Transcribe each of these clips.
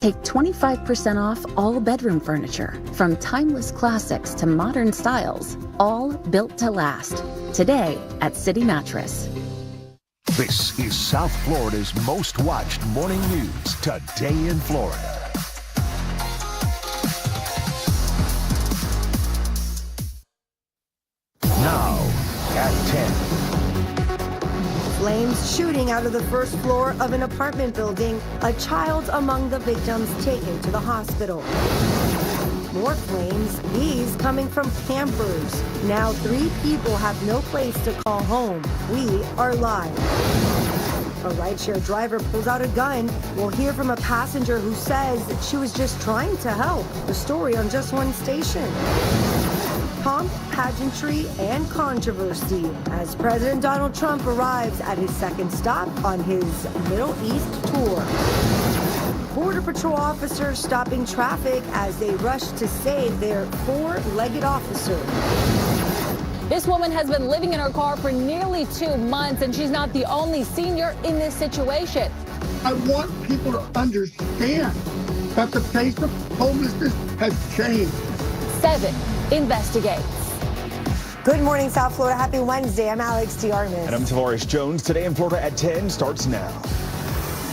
Take 25% off all bedroom furniture, from timeless classics to modern styles, all built to last. Today at City Mattress. This is South Florida's most watched morning news today in Florida. Now at 10. Flames shooting out of the first floor of an apartment building. A child among the victims taken to the hospital. More flames, these coming from campers. Now 3 people have no place to call home. We are live. A rideshare driver pulls out a gun. We'll hear from a passenger who says that she was just trying to help. The story on Just One Station. Pomp, pageantry, and controversy as President Donald Trump arrives at his second stop on his Middle East tour. Border Patrol officers stopping traffic as they rush to save their 4-legged officer. This woman has been living in her car for nearly 2 months, and she's not the only senior in this situation. I want people to understand that the face of homelessness has changed. 7 investigates. Good morning, South Florida. Happy Wednesday. I'm Alex Tiarmas. And I'm Tavares Jones. Today in Florida at 10 starts now.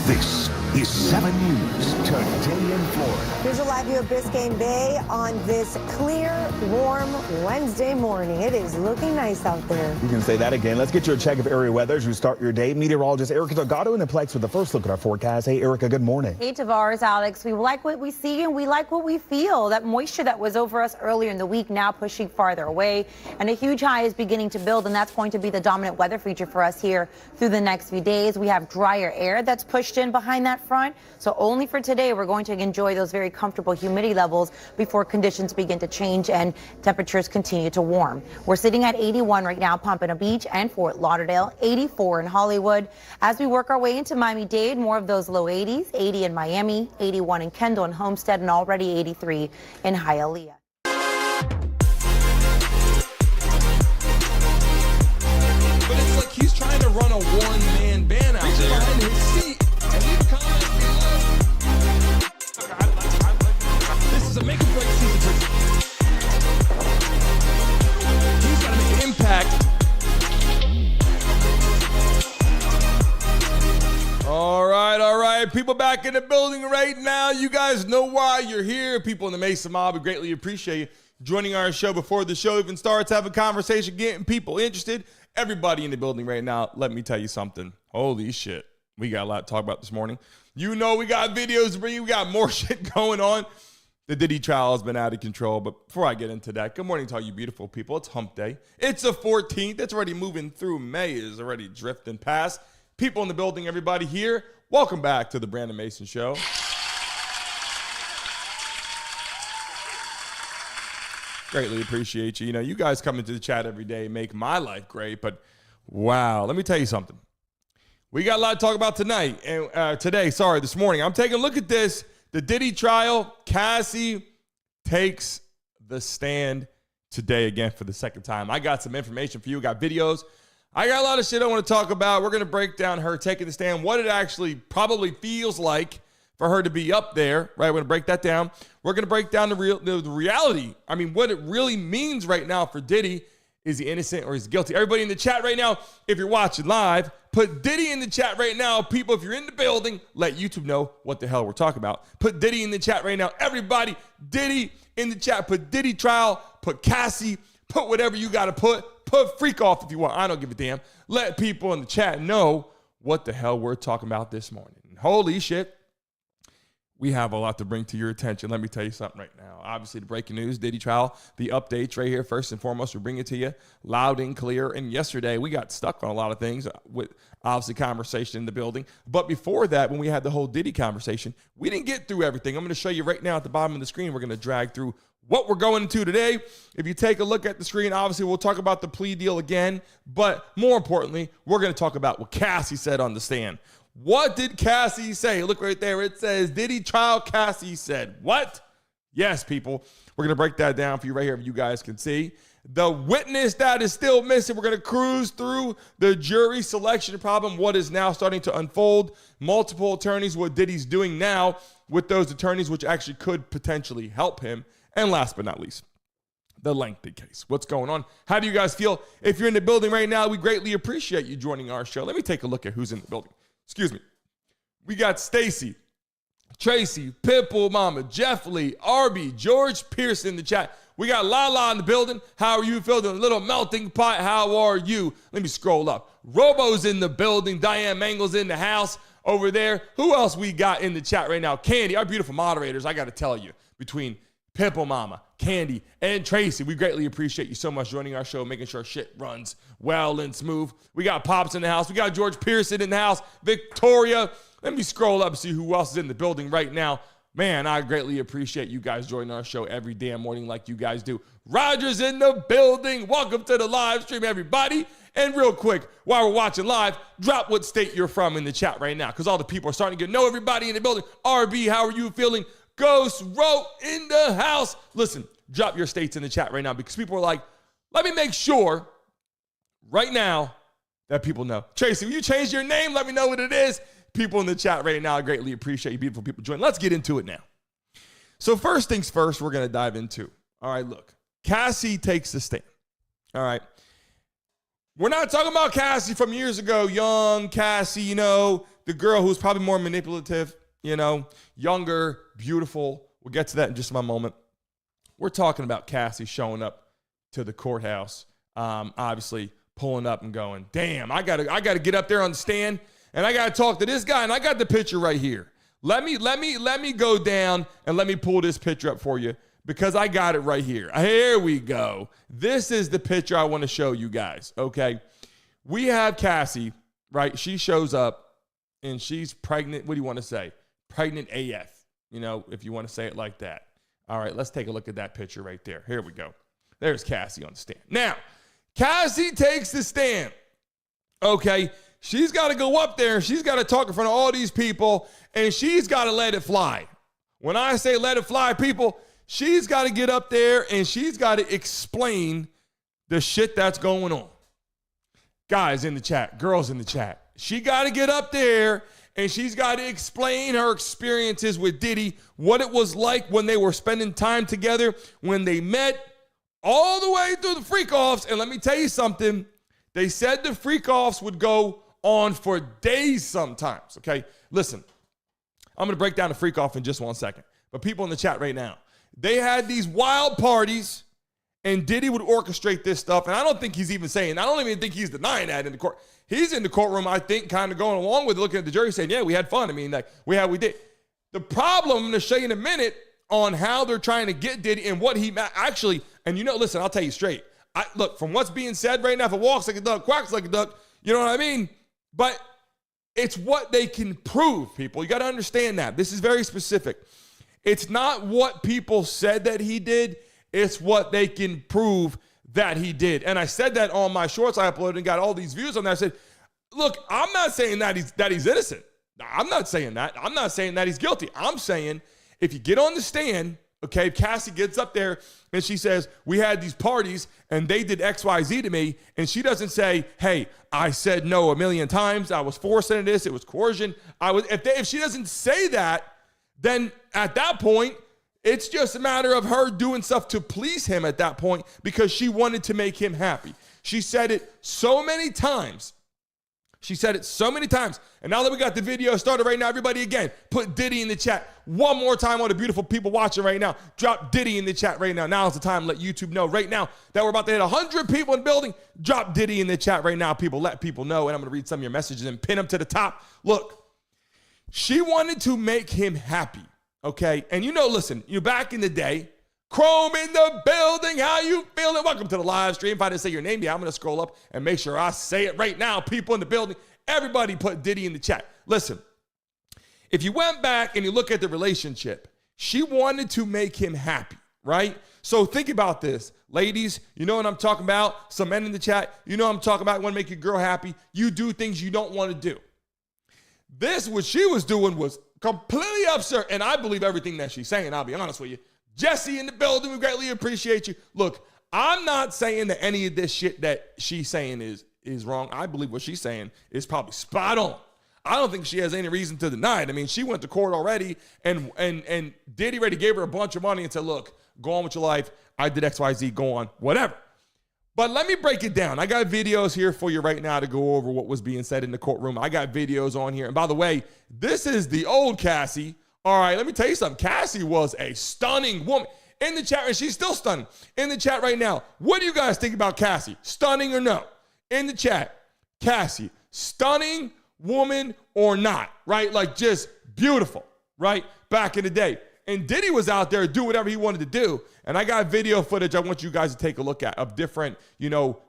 This is 7 News today in Florida. Here's a live view of Biscayne Bay on this clear, warm Wednesday morning. It is looking nice out there. You can say that again. Let's get you a check of area weather as you start your day. Meteorologist Erica Delgado in the Plex with the first look at our forecast. Hey, Erica, good morning. Hey, Tavares, Alex. We like what we see and we like what we feel. That moisture that was over us earlier in the week now pushing farther away. And a huge high is beginning to build, and that's going to be the dominant weather feature for us here through the next few days. We have drier air that's pushed in behind that front. So only for today, we're going to enjoy those very comfortable humidity levels before conditions begin to change and temperatures continue to warm. We're sitting at 81 right now, Pompano Beach and Fort Lauderdale, 84 in Hollywood. As we work our way into Miami-Dade, more of those low 80s, 80 in Miami, 81 in Kendall and Homestead, and already 83 in Hialeah. But it's like he's trying to run a one-man band out there in his seat. And leave comments below. This is a make or break season. He's got to make an impact. All right. People back in the building right now. You guys know why you're here. People in the Mesa Mob, we greatly appreciate you joining our show before the show even starts. Have a conversation, getting people interested. Everybody in the building right now, let me tell you something. Holy shit. We got a lot to talk about this morning. You know we got videos to bring you. We got more shit going on. The Diddy Trial has been out of control. But before I get into that, good morning to all you beautiful people. It's hump day. It's the 14th. It's already moving through. May is already drifting past. People in the building, everybody here, welcome back to the Brandon Mason Show. Greatly appreciate you. You know, you guys coming to the chat every day make my life great. But wow, let me tell you something. We got a lot to talk about tonight and this morning. I'm taking a look at this. The Diddy Trial. Cassie takes the stand today again for the second time. I got some information for you. Got videos. I got a lot of shit I want to talk about. We're going to break down her taking the stand, what it actually probably feels like for her to be up there, right? We're going to break that down. We're going to break down the reality. I mean, what it really means right now for Diddy. Is he innocent or is he guilty? Everybody in the chat right now, if you're watching live, put Diddy in the chat right now. People, if you're in the building, let YouTube know what the hell we're talking about. Put Diddy in the chat right now. Everybody, Diddy in the chat. Put Diddy Trial. Put Cassie. Put whatever you got to put. Put freak off if you want. I don't give a damn. Let people in the chat know what the hell we're talking about this morning. Holy shit. We have a lot to bring to your attention. Let me tell you something right now. Obviously, the breaking news, Diddy Trial, the updates right here. First and foremost, we bring it to you loud and clear. And yesterday, we got stuck on a lot of things with, obviously, conversation in the building. But before that, when we had the whole Diddy conversation, we didn't get through everything. I'm going to show you right now at the bottom of the screen. We're going to drag through what we're going into today. If you take a look at the screen, obviously, we'll talk about the plea deal again. But more importantly, we're going to talk about what Cassie said on the stand. What did Cassie say? Look right there. It says, Diddy Trial, Cassie said. What? Yes, people. We're going to break that down for you right here if you guys can see. The witness that is still missing. We're going to cruise through the jury selection problem, what is now starting to unfold. Multiple attorneys, what Diddy's doing now with those attorneys, which actually could potentially help him. And last but not least, the lengthy case. What's going on? How do you guys feel? If you're in the building right now, we greatly appreciate you joining our show. Let me take a look at who's in the building. Excuse me. We got Stacy, Tracy, Pitbull Mama, Jeff Lee, Arby, George Pierce in the chat. We got Lala in the building. How are you feeling? Little melting pot. How are you? Let me scroll up. Robo's in the building. Diane Mangle's in the house over there. Who else we got in the chat right now? Candy, our beautiful moderators. I got to tell you, between Pitbull Mama, Candy, and Tracy, we greatly appreciate you so much joining our show, making sure shit runs well and smooth. We got Pops in the house. We got George Pearson in the house. Victoria. Let me scroll up and see who else is in the building right now. Man, I greatly appreciate you guys joining our show every damn morning like you guys do. Roger's in the building. Welcome to the live stream, everybody. And real quick, while we're watching live, drop what state you're from in the chat right now, because all the people are starting to get to know everybody in the building. RB, how are you feeling? Ghost Row in the house. Listen, drop your states in the chat right now, because people are like, let me make sure right now that people know. Tracy, will you change your name? Let me know what it is. People in the chat right now, I greatly appreciate you beautiful people joining. Let's get into it now. So first things first, we're going to dive into. All right, look, Cassie takes the stand. All right. We're not talking about Cassie from years ago, young Cassie, you know, the girl who's probably more manipulative, you know, younger, beautiful. We'll get to that in just a moment. We're talking about Cassie showing up to the courthouse, obviously pulling up and going, damn, I gotta get up there on the stand. And I got to talk to this guy, and I got the picture right here. Let me go down and let me pull this picture up for you, because I got it right here. Here we go. This is the picture I want to show you guys, okay? We have Cassie, right? She shows up, and she's pregnant. What do you want to say? Pregnant AF, you know, if you want to say it like that. All right, let's take a look at that picture right there. Here we go. There's Cassie on the stand. Now, Cassie takes the stand, okay? She's got to go up there, and she's got to talk in front of all these people, and she's got to let it fly. When I say let it fly, people, she's got to get up there, and she's got to explain the shit that's going on. Guys in the chat, girls in the chat, she got to get up there, and she's got to explain her experiences with Diddy, what it was like when they were spending time together, when they met, all the way through the freak-offs. And let me tell you something. They said the freak-offs would go on for days sometimes, okay? Listen, I'm going to break down the freak off in just 1 second. But people in the chat right now, they had these wild parties, and Diddy would orchestrate this stuff. And I don't think he's even saying, I don't even think he's denying that in the court. He's in the courtroom, I think, kind of going along with it, looking at the jury saying, yeah, we had fun. I mean, like, we did. The problem, I'm going to show you in a minute on how they're trying to get Diddy and what he actually, and you know, listen, I'll tell you straight. Look, from what's being said right now, if it walks like a duck, quacks like a duck, you know what I mean? But it's what they can prove, people. You got to understand that. This is very specific. It's not what people said that he did. It's what they can prove that he did. And I said that on my shorts I uploaded and got all these views on there. I said, look, I'm not saying that he's innocent. I'm not saying that. I'm not saying that he's guilty. I'm saying if you get on the stand, okay, if Cassie gets up there and she says, we had these parties and they did X, Y, Z to me, and she doesn't say, hey, I said no 1,000,000 times, I was forced into this, it was coercion. If she doesn't say that, then at that point, it's just a matter of her doing stuff to please him at that point because she wanted to make him happy. She said it so many times. And now that we got the video started right now, everybody again, put Diddy in the chat. One more time, all the beautiful people watching right now. Drop Diddy in the chat right now. Now's the time to let YouTube know right now that we're about to hit 100 people in the building. Drop Diddy in the chat right now, people. Let people know, and I'm going to read some of your messages and pin them to the top. Look, she wanted to make him happy, okay? And you know, listen, back in the day, Chrome in the building. How you feeling? Welcome to the live stream. If I didn't say your name, I'm going to scroll up and make sure I say it right now. People in the building, everybody put Diddy in the chat. Listen, if you went back and you look at the relationship, she wanted to make him happy, right? So think about this. Ladies, you know what I'm talking about? Some men in the chat, you know what I'm talking about. Want to make your girl happy. You do things you don't want to do. This, what she was doing was completely absurd. And I believe everything that she's saying, I'll be honest with you. Jesse in the building, we greatly appreciate you. Look, I'm not saying that any of this shit that she's saying is wrong. I believe what she's saying is probably spot on. I don't think she has any reason to deny it. I mean, she went to court already, and Diddy already gave her a bunch of money and said, look, go on with your life. I did XYZ, go on, whatever. But let me break it down. I got videos here for you right now to go over what was being said in the courtroom. I got videos on here. And by the way, this is the old Cassie. All right, let me tell you something. Cassie was a stunning woman. In the chat, and she's still stunning. In the chat right now, what do you guys think about Cassie? Stunning or no? In the chat, Cassie, stunning woman or not, right? Like just beautiful, right? Back in the day. And Diddy was out there do whatever he wanted to do. And I got video footage I want you guys to take a look at of different,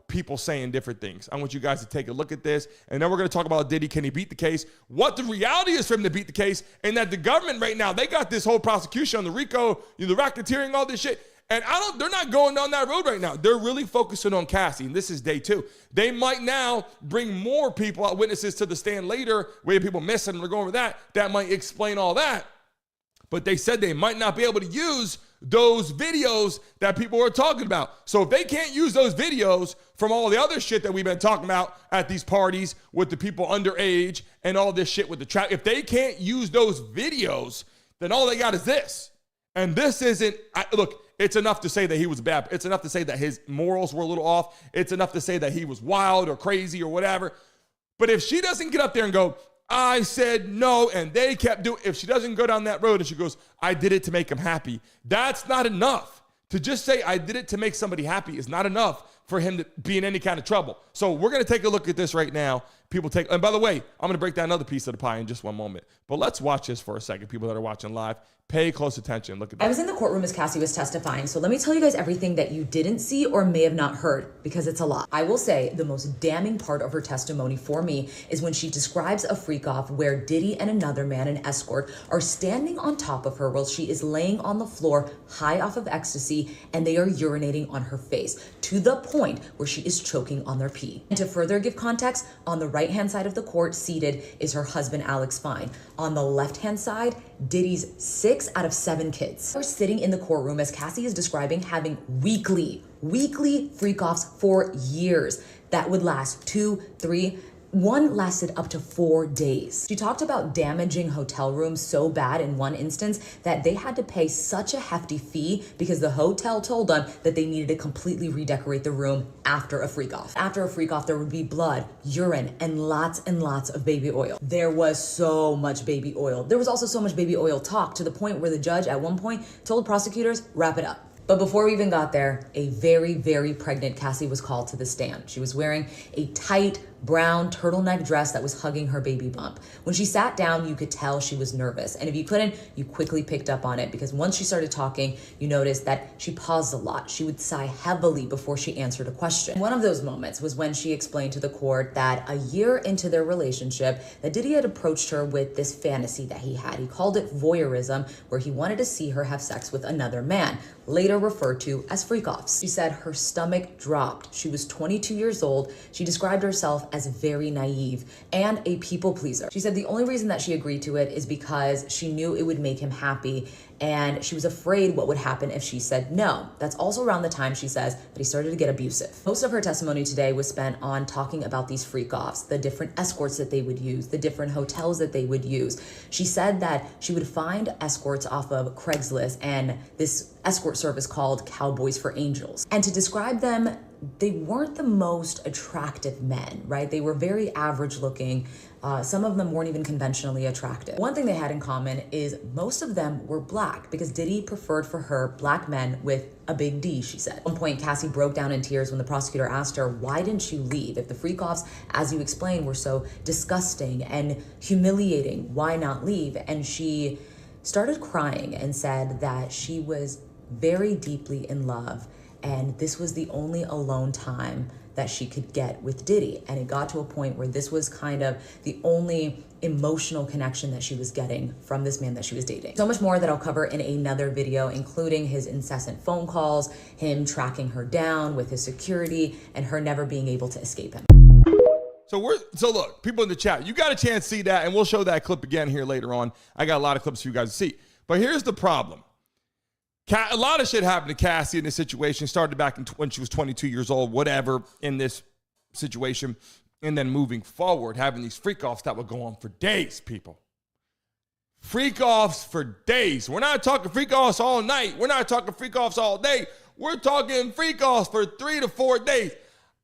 people saying different things. I want you guys to take a look at this. And then we're going to talk about Diddy. Can he beat the case? What the reality is for him to beat the case. And that the government right now, they got this whole prosecution on the RICO, the racketeering, all this shit. And they're not going down that road right now. They're really focusing on Cassie, and this is day 2. They might now bring more people, witnesses to the stand later, where people missing, and we're going over that. That might explain all that. But they said they might not be able to use those videos that people are talking about. So if they can't use those videos from all the other shit that we've been talking about at these parties with the people underage and all this shit with the trap, if they can't use those videos, then all they got is this. And this isn't, look, it's enough to say that he was bad. It's enough to say that his morals were a little off. It's enough to say that he was wild or crazy or whatever. But if she doesn't get up there and go, I said no, and they kept doing, if she doesn't go down that road and she goes, I did it to make him happy, that's not enough. To just say I did it to make somebody happy is not enough for him to be in any kind of trouble. So we're going to take a look at this right now. And by the way, I'm going to break down another piece of the pie in just one moment. But let's watch this for a second. People that are watching live, pay close attention. Look at that. I was in the courtroom as Cassie was testifying, so let me tell you guys everything that you didn't see or may have not heard, because it's a lot. I will say the most damning part of her testimony for me is when she describes a freak-off where Diddy and another man, an escort, are standing on top of her while she is laying on the floor high off of ecstasy, and they are urinating on her face to the point where she is choking on their pee. And to further give context, on the right-hand side of the court seated is her husband, Alex Fine. On the left-hand side, Diddy's 6 out of 7 kids are sitting in the courtroom as Cassie is describing having weekly freak-offs for years that would last 2, 3, one lasted up to 4 days. She talked about damaging hotel rooms so bad in one instance that they had to pay such a hefty fee because the hotel told them that they needed to completely redecorate the room after a freak-off. After a freak-off, there would be blood, urine, and lots of baby oil. There was so much baby oil. There was also so much baby oil talk to the point where the judge at one point told prosecutors, wrap it up. But before we even got there, a very pregnant Cassie was called to the stand. She was wearing a tight brown turtleneck dress that was hugging her baby bump. When she sat down, you could tell she was nervous. And if you couldn't, you quickly picked up on it, because once she started talking, you noticed that she paused a lot. She would sigh heavily before she answered a question. One of those moments was when she explained to the court that a year into their relationship, that Diddy had approached her with this fantasy that he had. He called it voyeurism, where he wanted to see her have sex with another man, later referred to as freak-offs. She said her stomach dropped. She was 22 years old. She described herself as very naive and a people pleaser. She said the only reason that she agreed to it is because she knew it would make him happy, and she was afraid what would happen if she said no. That's also around the time, she says, that he started to get abusive. Most of her testimony today was spent on talking about these freak-offs, the different escorts that they would use, the different hotels that they would use. She said that she would find escorts off of Craigslist and this escort service called Cowboys for Angels. And to describe them, they weren't the most attractive men, right? They were very average looking. Some of them weren't even conventionally attractive. One thing they had in common is most of them were black, because Diddy preferred for her black men with a big D, she said. At one point, Cassie broke down in tears when the prosecutor asked her, why didn't you leave? If the freak-offs, as you explained, were so disgusting and humiliating, why not leave? And she started crying and said that she was very deeply in love, and this was the only alone time that she could get with Diddy. And it got to a point where this was kind of the only emotional connection that she was getting from this man that she was dating. So much more that I'll cover in another video, including his incessant phone calls, him tracking her down with his security, and her never being able to escape him. So look, people in the chat, you got a chance to see that, and we'll show that clip again here later on. I got a lot of clips for you guys to see. But here's the problem. A lot of shit happened to Cassie in this situation. Started back when she was 22 years old, whatever, in this situation. And then moving forward, having these freak-offs that would go on for days, people. Freak-offs for days. We're not talking freak-offs all night. We're not talking freak-offs all day. We're talking freak-offs for 3 to 4 days.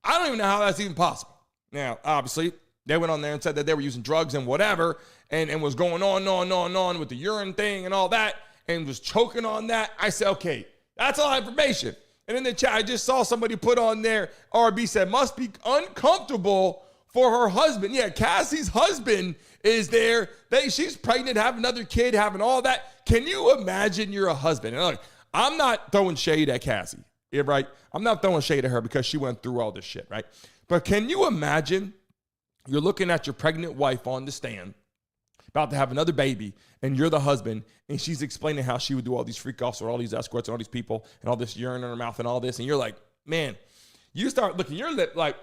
I don't even know how that's even possible. Now, obviously, they went on there and said that they were using drugs and whatever, and was going on with the urine thing and all that, and was choking on that. I said, okay, that's a lot of information. And in the chat, I just saw somebody put on there, RB said, must be uncomfortable for her husband. Yeah, Cassie's husband is there. She's pregnant, having another kid, having all that. Can you imagine you're a husband? And look, I'm not throwing shade at Cassie, right? I'm not throwing shade at her because she went through all this shit, right? But can you imagine you're looking at your pregnant wife on the stand, about to have another baby, and you're the husband, and she's explaining how she would do all these freak-offs with all these escorts and all these people and all this urine in her mouth and all this, and you're like, man, you start looking your lip like,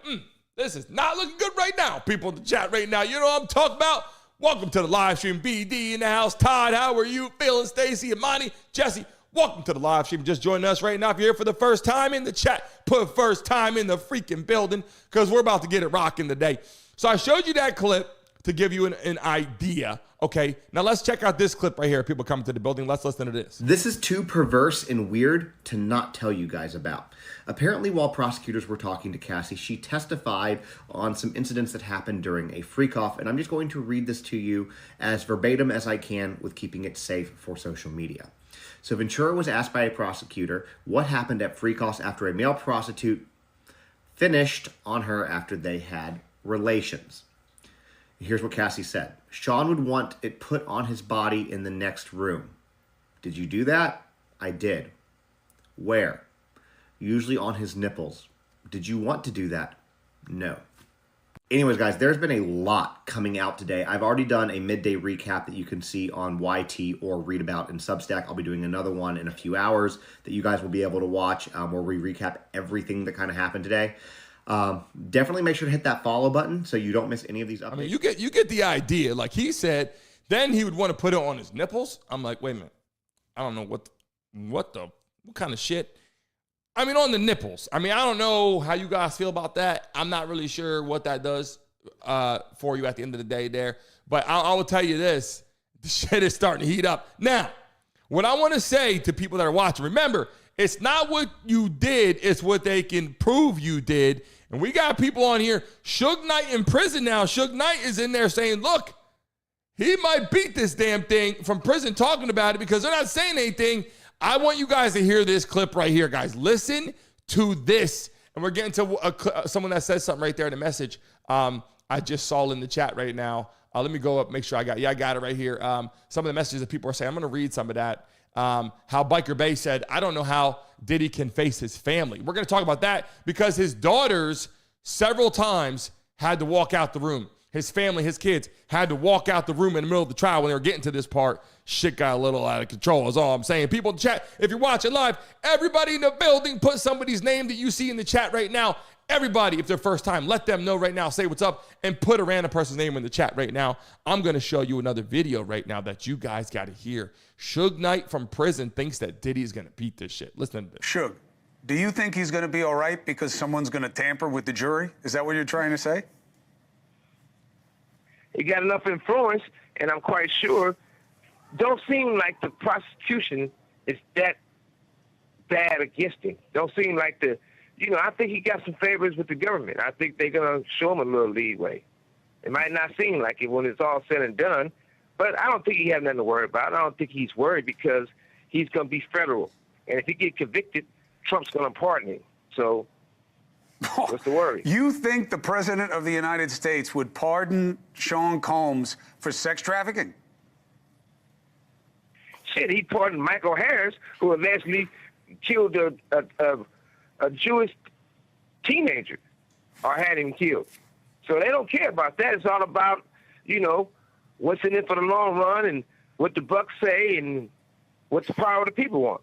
this is not looking good right now. People in the chat right now, you know what I'm talking about? Welcome to the live stream. BD in the house. Todd, how are you feeling? Stacy, Imani, Jesse, welcome to the live stream. Just joining us right now. If you're here for the first time in the chat, put first time in the freaking building because we're about to get it rocking today. So I showed you that clip to give you an idea. Okay, now let's check out this clip right here. People coming to the building. Let's listen to this. This is too perverse and weird to not tell you guys about. Apparently, while prosecutors were talking to Cassie, she testified on some incidents that happened during a freak-off, and I'm just going to read this to you as verbatim as I can with keeping it safe for social media. So Ventura was asked by a prosecutor what happened at freak-offs after a male prostitute finished on her after they had relations. Here's what Cassie said. Sean would want it put on his body in the next room. Did you do that? I did. Where? Usually on his nipples. Did you want to do that? No. Anyways, guys, there's been a lot coming out today. I've already done a midday recap that you can see on YT or read about in Substack. I'll be doing another one in a few hours that you guys will be able to watch where we recap everything that kind of happened today. Definitely make sure to hit that follow button so you don't miss any of these updates. I mean, you get the idea. Like he said, then he would want to put it on his nipples. I'm like, wait a minute. I don't know what kind of shit. I mean, on the nipples. I mean, I don't know how you guys feel about that. I'm not really sure what that does for you at the end of the day there. But I will tell you this. The shit is starting to heat up. Now, what I want to say to people that are watching, remember, it's not what you did, it's what they can prove you did. And we got people on here. Suge Knight in prison now. Suge Knight is in there saying, look, he might beat this damn thing from prison talking about it because they're not saying anything. I want you guys to hear this clip right here, guys. Listen to this. And we're getting to someone that says something right there in the message. I just saw in the chat right now. Let me go up, make sure I got it right here. Some of the messages that people are saying, I'm going to read some of that. How Biker Bay said, I don't know how Diddy can face his family. We're going to talk about that because his daughters several times had to walk out the room. His family, his kids had to walk out the room in the middle of the trial when they were getting to this part. Shit got a little out of control is all I'm saying. People in the chat, if you're watching live, everybody in the building, put somebody's name that you see in the chat right now. Everybody, if they're first time, let them know right now, say what's up, and put a random person's name in the chat right now. I'm going to show you another video right now that you guys got to hear. Suge Knight from prison thinks that Diddy is going to beat this shit. Listen to this. Suge, do you think he's going to be all right because someone's going to tamper with the jury? Is that what you're trying to say? He got enough influence, and I'm quite sure, don't seem like the prosecution is that bad against him. Don't seem like I think he got some favors with the government. I think they're going to show him a little leeway. It might not seem like it when it's all said and done, but I don't think he has nothing to worry about. I don't think he's worried because he's going to be federal. And if he gets convicted, Trump's going to pardon him. So what's the worry? You think the President of the United States would pardon Sean Combs for sex trafficking? Shit, he pardoned Michael Harris, who eventually killed a Jewish teenager or had him killed. So they don't care about that. It's all about, what's in it for the long run and what the bucks say and what the power of the people want.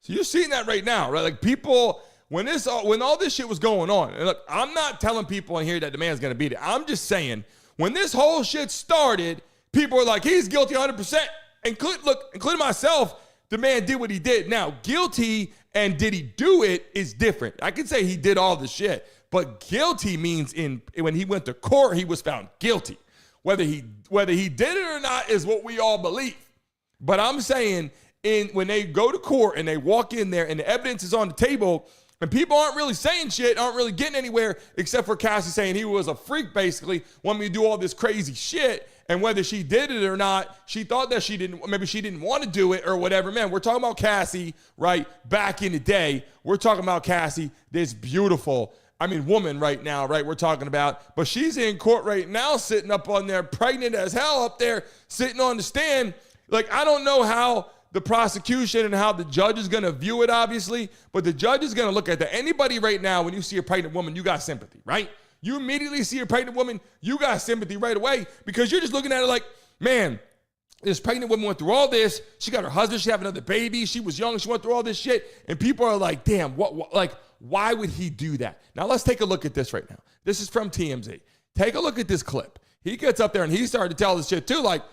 So you're seeing that right now, right? Like people, when all this shit was going on, and look, I'm not telling people in here that the man's going to beat it. I'm just saying, when this whole shit started, people were like, he's guilty 100%. Including myself. the man did what he did. Now, guilty and did he do it is different. I can say he did all the shit, but guilty means when he went to court, he was found guilty. Whether he did it or not is what we all believe. But I'm saying when they go to court and they walk in there and the evidence is on the table and people aren't really saying shit, aren't really getting anywhere, except for Cassie saying he was a freak, basically, wanted me to do all this crazy shit. And whether she did it or not, she thought that maybe she didn't want to do it or whatever. Man, we're talking about Cassie, right? Back in the day, we're talking about Cassie, this beautiful, woman right now, right? We're talking about, but she's in court right now, sitting up on there, pregnant as hell up there, sitting on the stand. Like, I don't know how the prosecution and how the judge is going to view it, obviously, but the judge is going to look at that. Anybody right now, when you see a pregnant woman, you got sympathy, right? You immediately see a pregnant woman, you got sympathy right away because you're just looking at it like, man, this pregnant woman went through all this. She got her husband. She had another baby. She was young. She went through all this shit. And people are like, damn, why would he do that? Now, let's take a look at this right now. This is from TMZ. Take a look at this clip. He gets up there and he started to tell this shit too. Like,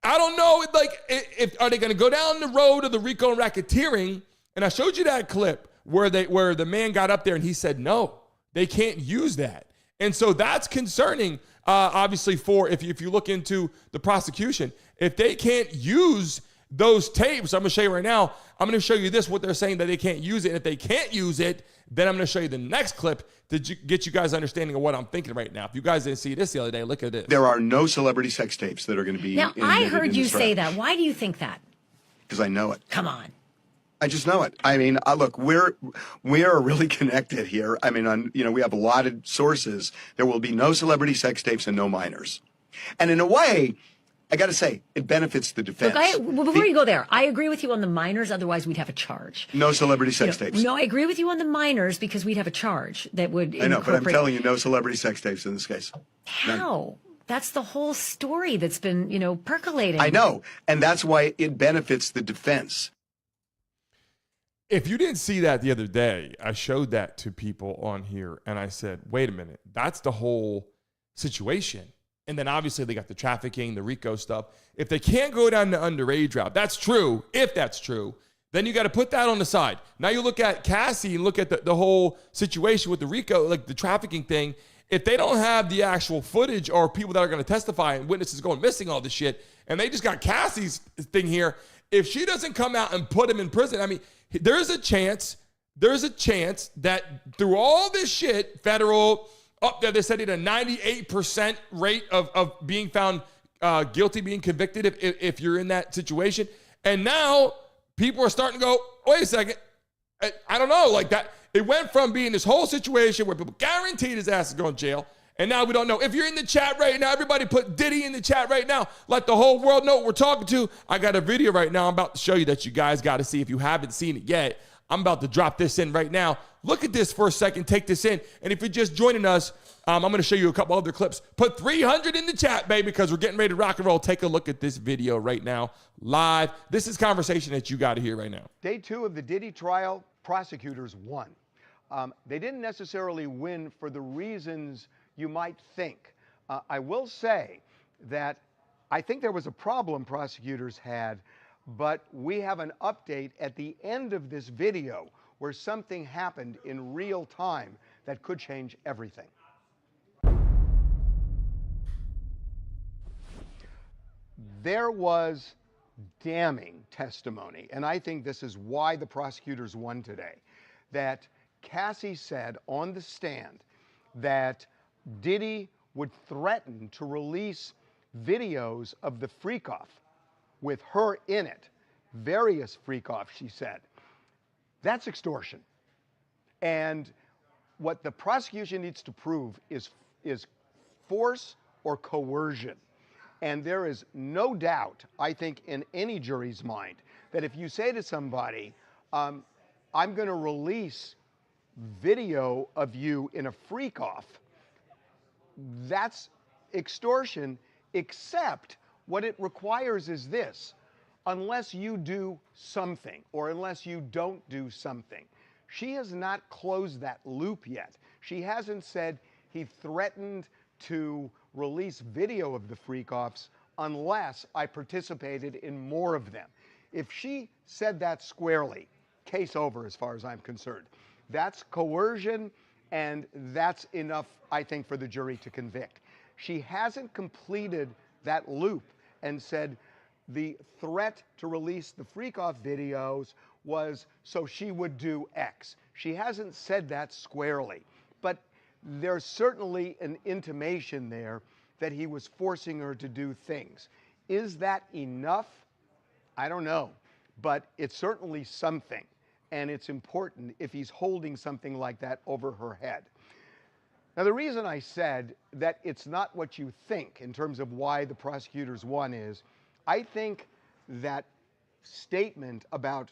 I don't know, if are they going to go down the road of the RICO and racketeering? And I showed you that clip where the man got up there and he said, no, they can't use that. And so that's concerning, obviously, for if you look into the prosecution. If they can't use those tapes, I'm going to show you right now, I'm going to show you this, what they're saying that they can't use it. And if they can't use it, then I'm going to show you the next clip to get you guys understanding of what I'm thinking right now. If you guys didn't see this the other day, look at this. There are no celebrity sex tapes that are going to be. Now, I heard you say that. Why do you think that? Because I know it. Come on. I just know it. Look, we are really connected here. We have a lot of sources. There will be no celebrity sex tapes and no minors. And in a way, I got to say, it benefits the defense. Look, before you go there, I agree with you on the minors. Otherwise, we'd have a charge. No celebrity sex tapes. No, I agree with you on the minors because we'd have a charge that would. I know, but I'm telling you, no celebrity sex tapes in this case. How? None. That's the whole story that's been, percolating. I know, and that's why it benefits the defense. If you didn't see that the other day, I showed that to people on here, and I said, wait a minute, that's the whole situation. And then obviously they got the trafficking, the RICO stuff. If they can't go down the underage route, that's true. If that's true, then you got to put that on the side. Now you look at Cassie and look at the whole situation with the RICO, like the trafficking thing. If they don't have the actual footage or people that are going to testify and witnesses going missing all this shit, and they just got Cassie's thing here, if she doesn't come out and put him in prison, there's a chance that through all this shit, federal, up there, they said it a 98% rate of being found guilty, being convicted if you're in that situation. And now people are starting to go, wait a second, I don't know, like that. It went from being this whole situation where people guaranteed his ass is going to jail. And now we don't know. If you're in the chat right now, everybody put Diddy in the chat right now. Let the whole world know what we're talking to. I got a video right now I'm about to show you that you guys got to see if you haven't seen it yet. I'm about to drop this in right now. Look at this for a second. Take this in. And if you're just joining us, I'm going to show you a couple other clips. Put 300 in the chat, baby, because we're getting ready to rock and roll. Take a look at this video right now, live. This is conversation that you got to hear right now. Day 2 of the Diddy trial, prosecutors won. They didn't necessarily win for the reasons you might think. I will say that I think there was a problem prosecutors had, but we have an update at the end of this video where something happened in real time that could change everything. There was damning testimony, and I think this is why the prosecutors won today, that Cassie said on the stand that Diddy would threaten to release videos of the freak-off with her in it, various freak-offs, she said. That's extortion. And what the prosecution needs to prove is force or coercion. And there is no doubt, I think, in any jury's mind, that if you say to somebody, I'm going to release video of you in a freak-off, that's extortion, except what it requires is this: unless you do something or unless you don't do something. She has not closed that loop yet. She hasn't said he threatened to release video of the freak-offs unless I participated in more of them. If she said that squarely, case over as far as I'm concerned. That's coercion, and that's enough, I think, for the jury to convict. She hasn't completed that loop and said the threat to release the freak-off videos was so she would do X. She hasn't said that squarely, but there's certainly an intimation there that he was forcing her to do things. Is that enough? I don't know, but it's certainly something, and it's important if he's holding something like that over her head. Now, the reason I said that it's not what you think in terms of why the prosecutors won is, I think that statement about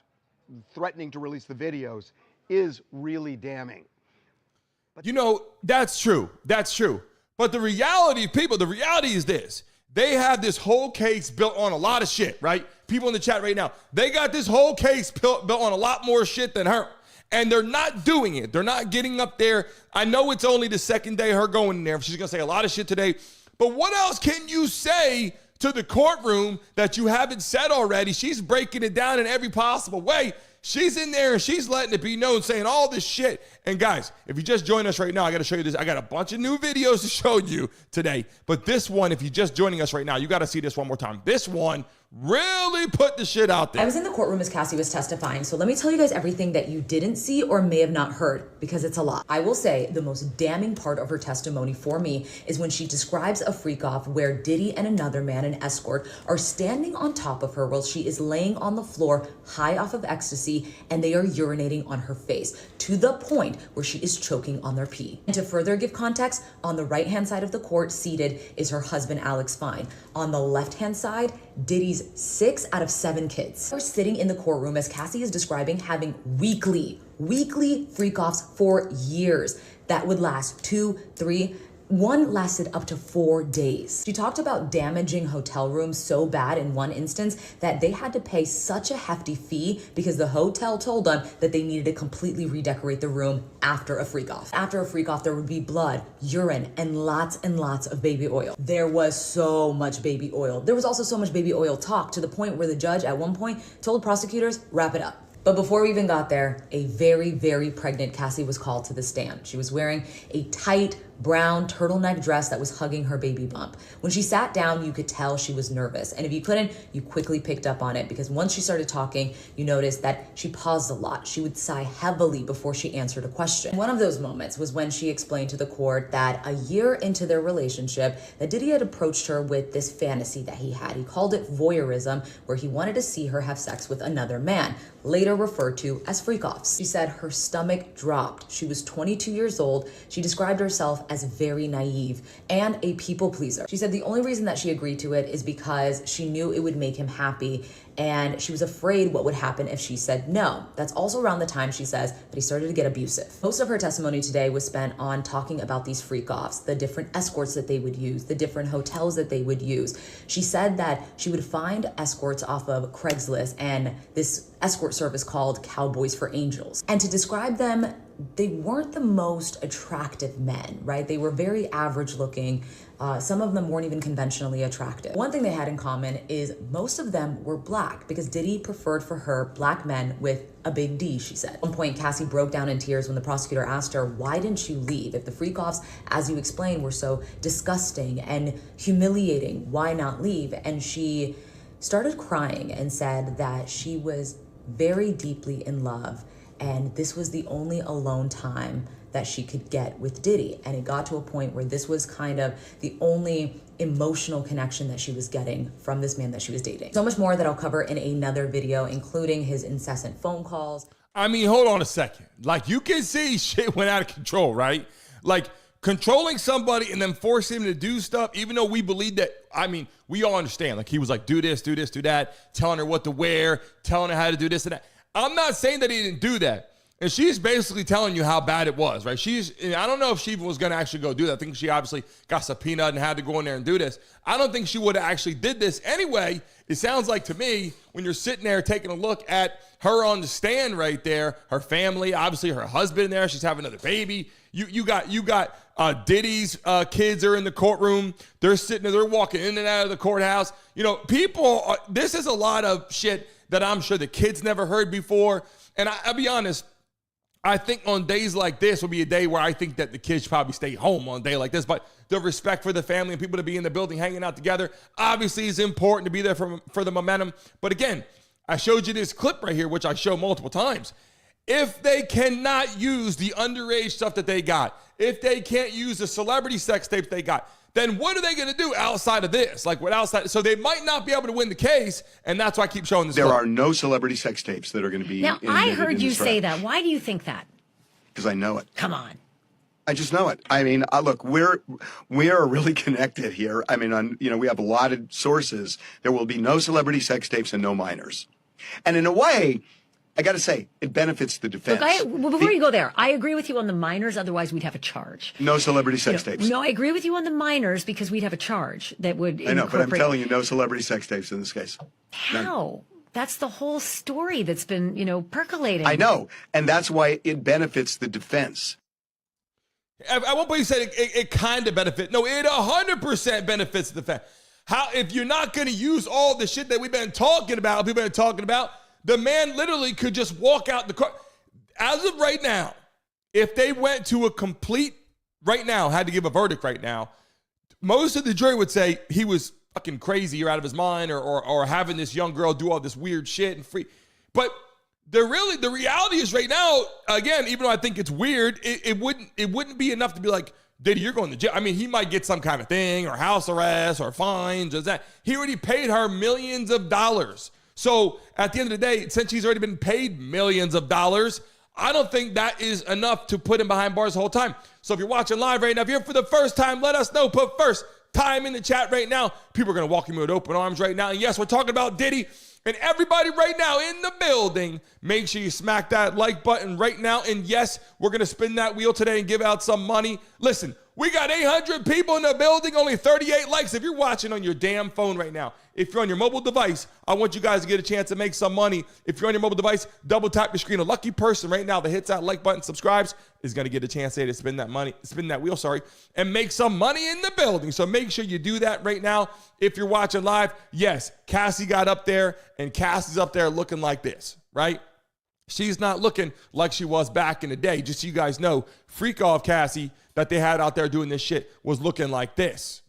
threatening to release the videos is really damning. You know, that's true. That's true. But the reality, people, the reality is this. They have this whole case built on a lot of shit, right? People in the chat right now, they got this whole case built on a lot more shit than her. And they're not doing it. They're not getting up there. I know it's only the second day her going in there. She's going to say a lot of shit today. But what else can you say to the courtroom that you haven't said already? She's breaking it down in every possible way. She's in there and she's letting it be known, saying all this shit. And guys, if you just joined us right now, I got to show you this. I got a bunch of new videos to show you today. But this one, if you're just joining us right now, you got to see this one more time. This one really put the shit out there. I was in the courtroom as Cassie was testifying, so let me tell you guys everything that you didn't see or may have not heard, because it's a lot. I will say the most damning part of her testimony for me is when she describes a freak-off where Diddy and another man, an escort, are standing on top of her while she is laying on the floor high off of ecstasy, and they are urinating on her face to the point where she is choking on their pee. And to further give context, on the right-hand side of the court seated is her husband, Alex Fine. On the left-hand side, Diddy's 6 out of 7 kids are sitting in the courtroom as Cassie is describing having weekly freak-offs for years that would last 2, 3, one lasted up to 4 days. She talked about damaging hotel rooms so bad in one instance that they had to pay such a hefty fee because the hotel told them that they needed to completely redecorate the room after a freak-off. After a freak-off, there would be blood, urine, and lots of baby oil. There was so much baby oil. There was also so much baby oil talk to the point where the judge at one point told prosecutors, wrap it up. But before we even got there, a very pregnant Cassie was called to the stand. She was wearing a tight brown turtleneck dress that was hugging her baby bump. When she sat down, you could tell she was nervous. And if you couldn't, you quickly picked up on it because once she started talking, you noticed that she paused a lot. She would sigh heavily before she answered a question. One of those moments was when she explained to the court that a year into their relationship, that Diddy had approached her with this fantasy that he had. He called it voyeurism, where he wanted to see her have sex with another man, later referred to as freak-offs. She said her stomach dropped. She was 22 years old. She described herself as very naive and a people pleaser. She said the only reason that she agreed to it is because she knew it would make him happy and she was afraid what would happen if she said no. That's also around the time, she says, that he started to get abusive. Most of her testimony today was spent on talking about these freak-offs, the different escorts that they would use, the different hotels that they would use. She said that she would find escorts off of Craigslist and this escort service called Cowboys for Angels. And to describe them, they weren't the most attractive men, right? They were very average looking. Some of them weren't even conventionally attractive. One thing they had in common is most of them were black because Diddy preferred for her black men with a big D, she said. At one point, Cassie broke down in tears when the prosecutor asked her, why didn't you leave? If the freak-offs, as you explained, were so disgusting and humiliating, why not leave? And she started crying and said that she was very deeply in love and this was the only alone time that she could get with Diddy. And it got to a point where this was kind of the only emotional connection that she was getting from this man that she was dating. So much more that I'll cover in another video, including his incessant phone calls. I mean, hold on a second. Like, you can see shit went out of control, right? Like, controlling somebody and then forcing him to do stuff, even though we believe that, I mean, we all understand. Like, he was like, do this, do that, telling her what to wear, telling her how to do this and that. I'm not saying that he didn't do that. And she's basically telling you how bad it was, right? I don't know if she was going to actually go do that. I think she obviously got subpoenaed and had to go in there and do this. I don't think she would have actually did this. Anyway, it sounds like to me, when you're sitting there taking a look at her on the stand right there, her family, obviously her husband in there, she's having another baby. You got Diddy's kids are in the courtroom. They're sitting there, they're walking in and out of the courthouse. You know, people, this is a lot of shit that I'm sure the kids never heard before. And I'll be honest, I think on days like this will be a day where I think that the kids should probably stay home on a day like this. But the respect for the family and people to be in the building hanging out together obviously is important to be there for the momentum. But again, I showed you this clip right here, which I show multiple times. If they cannot use the underage stuff that they got, if they can't use the celebrity sex tapes they got, then what are they going to do outside of this? Like what outside? So they might not be able to win the case, and that's why I keep showing this. There are no celebrity sex tapes that are going to be. Now, I heard you say that. Why do you think that? Because I know it. Come on. I just know it. I mean, look, we are really connected here. I mean, we have a lot of sources. There will be no celebrity sex tapes and no minors. And in a way, I got to say, it benefits the defense. Look, before you go there, I agree with you on the minors. Otherwise, we'd have a charge. No celebrity sex tapes. No, I agree with you on the minors because we'd have a charge that would. I know, but I'm telling you, no celebrity sex tapes in this case. How? None. That's the whole story that's been, percolating. I know, and that's why it benefits the defense. At one point you said it kind of benefits. No, it 100% benefits the defense. How if you're not going to use all the shit that we've been talking about, the man literally could just walk out the court. As of right now, if they went to a complete, right now, had to give a verdict right now, most of the jury would say he was fucking crazy or out of his mind or having this young girl do all this weird shit and free. But the reality is right now, again, even though I think it's weird, it wouldn't be enough to be like, Diddy, you're going to jail. I mean, he might get some kind of thing or house arrest or fines or that. He already paid her millions of dollars. So at the end of the day, since he's already been paid millions of dollars, I don't think that is enough to put him behind bars the whole time. So if you're watching live right now, if you're here for the first time, let us know. Put first time in the chat right now. People are going to welcome you with open arms right now. And yes, we're talking about Diddy. And everybody right now in the building, make sure you smack that like button right now. And yes, we're going to spin that wheel today and give out some money. Listen, we got 800 people in the building, only 38 likes. If you're watching on your damn phone right now, if you're on your mobile device, I want you guys to get a chance to make some money. If you're on your mobile device, double tap your screen. A lucky person right now that hits that like button, subscribes, is going to get a chance to spin that wheel, and make some money in the building. So make sure you do that right now. If you're watching live, yes, Cassie got up there, and Cassie's up there looking like this, right? She's not looking like she was back in the day. Just so you guys know, freak off Cassie that they had out there doing this shit was looking like this.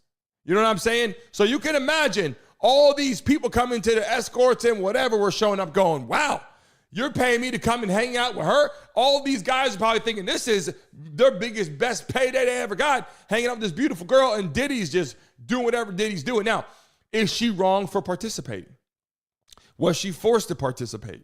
You know what I'm saying? So you can imagine all these people coming to the escorts and whatever were showing up going, wow, you're paying me to come and hang out with her? All these guys are probably thinking this is their biggest, best payday they ever got, hanging out with this beautiful girl, and Diddy's just doing whatever Diddy's doing. Now, is she wrong for participating? Was she forced to participate?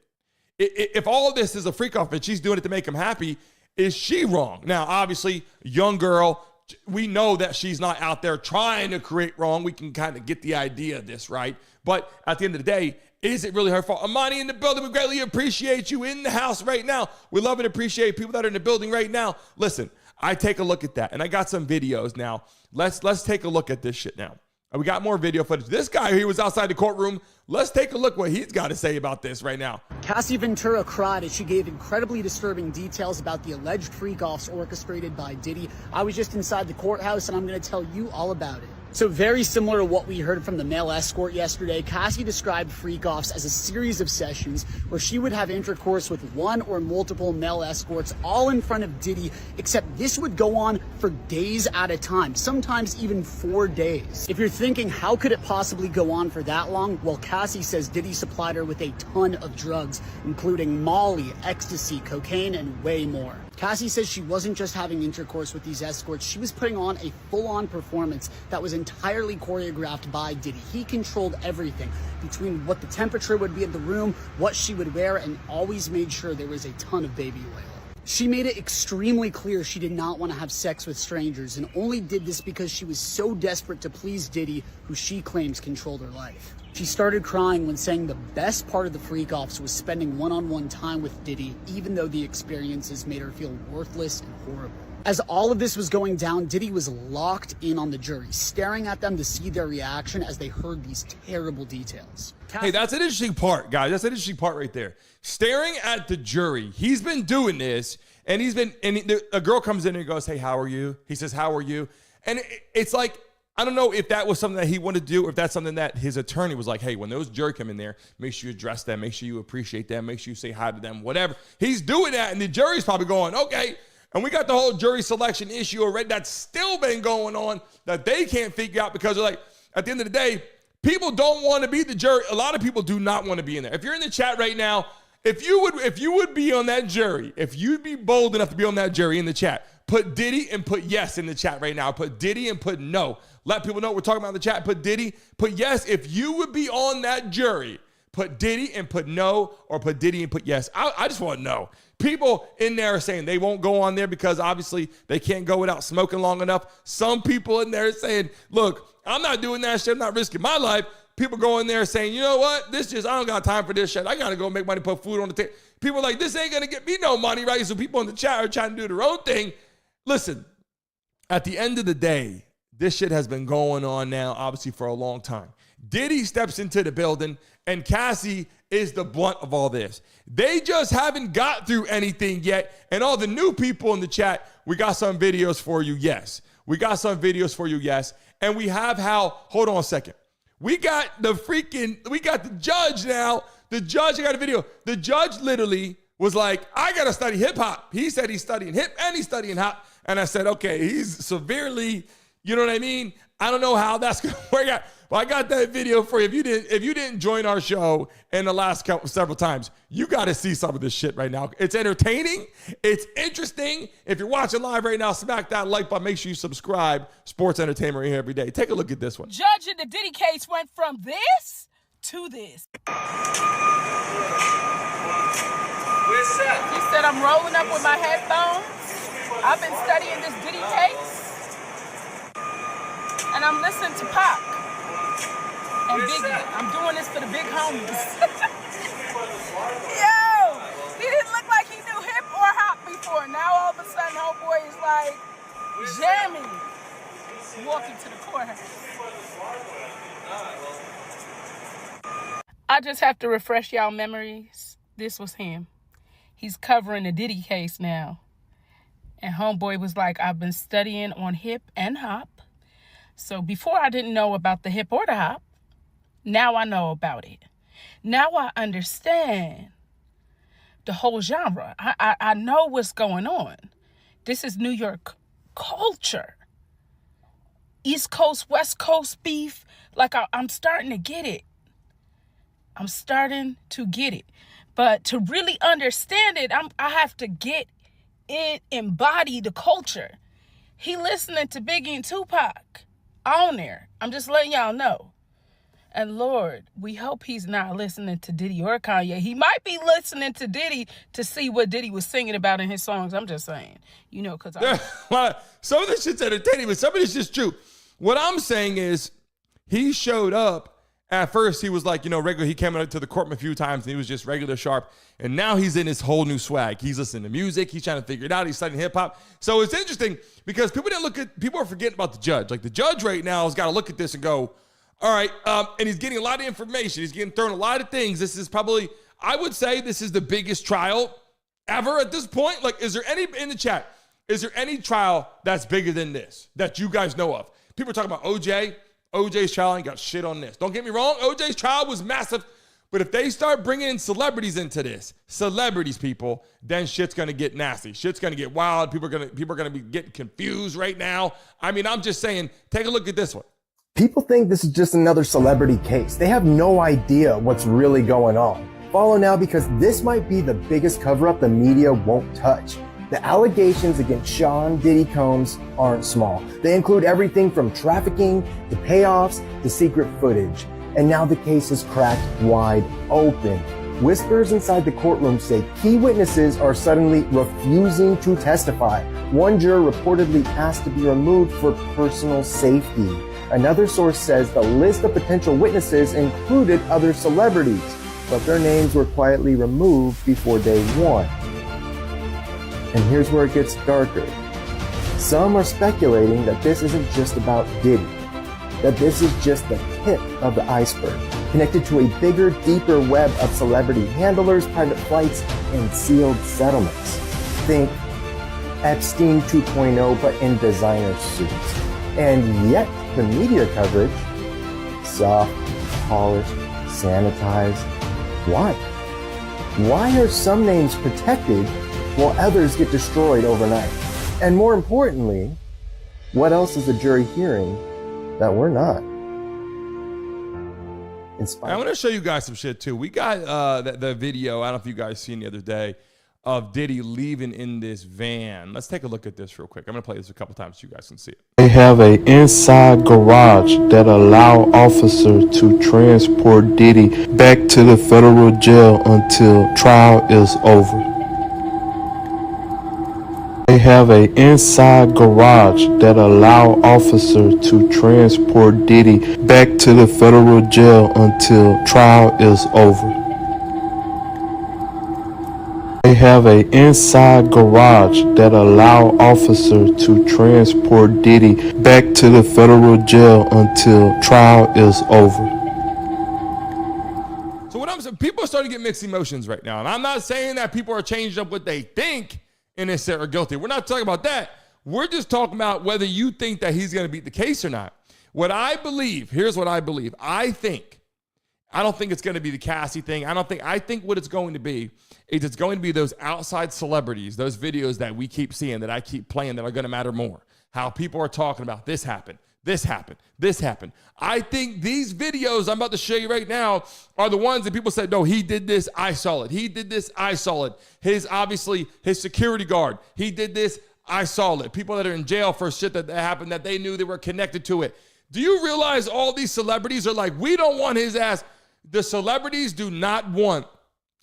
If all of this is a freak off and she's doing it to make him happy, is she wrong? Now, obviously, young girl, we know that she's not out there trying to create wrong. We can kind of get the idea of this, right? But at the end of the day, is it really her fault? Amani in the building, we greatly appreciate you in the house right now. We love and appreciate people that are in the building right now. Listen, I take a look at that, and I got some videos now. Let's take a look at this shit now. And we got more video footage. This guy, he was outside the courtroom. Let's take a look what he's got to say about this right now. Cassie Ventura cried as she gave incredibly disturbing details about the alleged freak-offs orchestrated by Diddy. I was just inside the courthouse, and I'm going to tell you all about it. So very similar to what we heard from the male escort yesterday, Cassie described freak-offs as a series of sessions where she would have intercourse with one or multiple male escorts all in front of Diddy, except this would go on for days at a time, sometimes even 4 days. If you're thinking, how could it possibly go on for that long? Well, Cassie says Diddy supplied her with a ton of drugs, including Molly, ecstasy, cocaine, and way more. Cassie says she wasn't just having intercourse with these escorts, she was putting on a full-on performance that was entirely choreographed by Diddy. He controlled everything, between what the temperature would be in the room, what she would wear, and always made sure there was a ton of baby oil. She made it extremely clear she did not want to have sex with strangers and only did this because she was so desperate to please Diddy, who she claims controlled her life. She started crying when saying the best part of the freak-offs was spending one-on-one time with Diddy, even though the experiences made her feel worthless and horrible. As all of this was going down, Diddy was locked in on the jury, staring at them to see their reaction as they heard these terrible details. Hey, that's an interesting part, guys. That's an interesting part right there. Staring at the jury. He's been doing this, and a girl comes in and goes, hey, how are you? He says, how are you? And it's like, I don't know if that was something that he wanted to do, or if that's something that his attorney was like, hey, when those jury come in there, make sure you address them, make sure you appreciate them, make sure you say hi to them, whatever. He's doing that, and the jury's probably going, okay. And we got the whole jury selection issue already that's still been going on that they can't figure out, because they're like, at the end of the day, people don't want to be the jury. A lot of people do not want to be in there. If you're in the chat right now, if you would be on that jury, if you'd be bold enough to be on that jury in the chat, put Diddy and put yes in the chat right now. Put Diddy and put no. Let people know what we're talking about in the chat. Put Diddy, put yes. If you would be on that jury, put Diddy and put no, or put Diddy and put yes. I just want to know. People in there are saying they won't go on there because obviously they can't go without smoking long enough. Some people in there are saying, look, I'm not doing that shit. I'm not risking my life. People go in there saying, you know what? I don't got time for this shit. I got to go make money, put food on the table. People are like, this ain't going to get me no money, right? So people in the chat are trying to do their own thing. Listen, at the end of the day, this shit has been going on now, obviously, for a long time. Diddy steps into the building, and Cassie is the blunt of all this. They just haven't got through anything yet. And all the new people in the chat, we got some videos for you, yes. We got some videos for you, yes. And we have hold on a second. We got the judge now. The judge, I got a video. The judge literally was like, I got to study hip hop. He said he's studying hip and he's studying hop. And I said, okay, he's severely, you know what I mean? I don't know how that's going to work out. But I got that video for you. If you didn't join our show in the last several times, you got to see some of this shit right now. It's entertaining. It's interesting. If you're watching live right now, smack that like button. Make sure you subscribe. Sports entertainment here every day. Take a look at this one. Judge in the Diddy case went from this to this. He said, I'm rolling up with my headphones. I've been studying this Diddy case. And I'm listening to Pop and Biggie. I'm doing this for the big homies. Yo, he didn't look like he knew hip or hop before. Now all of a sudden, homeboy is like jamming, walking to the courthouse. I just have to refresh y'all memories. This was him. He's covering the Diddy case now. And homeboy was like, I've been studying on hip and hop. So before I didn't know about the hip or the hop, now I know about it. Now I understand the whole genre. I know what's going on. This is New York culture. East Coast, West Coast beef. Like I'm starting to get it. I'm starting to get it. But to really understand it, I have to get it, embody the culture. He listening to Biggie and Tupac on there. I'm just letting y'all know. And Lord, we hope he's not listening to Diddy or Kanye. He might be listening to Diddy to see what Diddy was singing about in his songs. I'm just saying, because some of this shit's entertaining, but some of this is true. What I'm saying is he showed up. At first, he was like, regular. He came out to the courtroom a few times, and he was just regular sharp. And now he's in this whole new swag. He's listening to music. He's trying to figure it out. He's studying hip hop. So it's interesting because people are forgetting about the judge. Like the judge right now has got to look at this and go, all right. And he's getting a lot of information. He's getting thrown a lot of things. This is probably, I would say, this is the biggest trial ever at this point. Like, is there any in the chat? Is there any trial that's bigger than this that you guys know of? People are talking about OJ. OJ's trial ain't got shit on this. Don't get me wrong. OJ's trial was massive. But if they start bringing in celebrities into this, people, then shit's going to get nasty. Shit's going to get wild. People are going to be getting confused right now. I mean, I'm just saying, take a look at this one. People think this is just another celebrity case. They have no idea what's really going on. Follow now because this might be the biggest cover-up the media won't touch. The allegations against Sean Diddy Combs aren't small. They include everything from trafficking to payoffs to secret footage. And now the case is cracked wide open. Whispers inside the courtroom say key witnesses are suddenly refusing to testify. One juror reportedly asked to be removed for personal safety. Another source says the list of potential witnesses included other celebrities, but their names were quietly removed before day one. And here's where it gets darker. Some are speculating that this isn't just about Diddy, that this is just the tip of the iceberg, connected to a bigger, deeper web of celebrity handlers, private flights, and sealed settlements. Think Epstein 2.0, but in designer suits. And yet, The media coverage, soft, polished, sanitized. Why? Why are some names protected while others get destroyed overnight? And more importantly, what else is the jury hearing that we're not? I want to show you guys some shit too. We got the video, I don't know if you guys seen the other day, of Diddy leaving in this van. Let's take a look at this real quick. I'm going to play this a couple times so you guys can see it. They have an inside garage that allow officers to transport Diddy back to the federal jail until trial is over. They have an inside garage that allow officers to transport Diddy back to the federal jail until trial is over. They have an inside garage that allow officers to transport Diddy back to the federal jail until trial is over. So what I'm saying, people are starting to get mixed emotions right now. And I'm not saying that people are changing up what they think innocent or guilty. We're not talking about that. We're just talking about whether you think that he's going to beat the case or not. What I believe, here's what I believe. I don't think it's going to be the Cassie thing. I think what it's going to be is it's going to be those outside celebrities, those videos that we keep seeing, that I keep playing, that are going to matter more. How people are talking about this happened, this happened, this happened. I think these videos I'm about to show you right now are the ones that people said, no, he did this, I saw it. He did this, I saw it. Obviously, his security guard, he did this, I saw it. People that are in jail for shit that happened that they knew they were connected to it. Do you realize all these celebrities are like, we don't want his ass. The celebrities do not want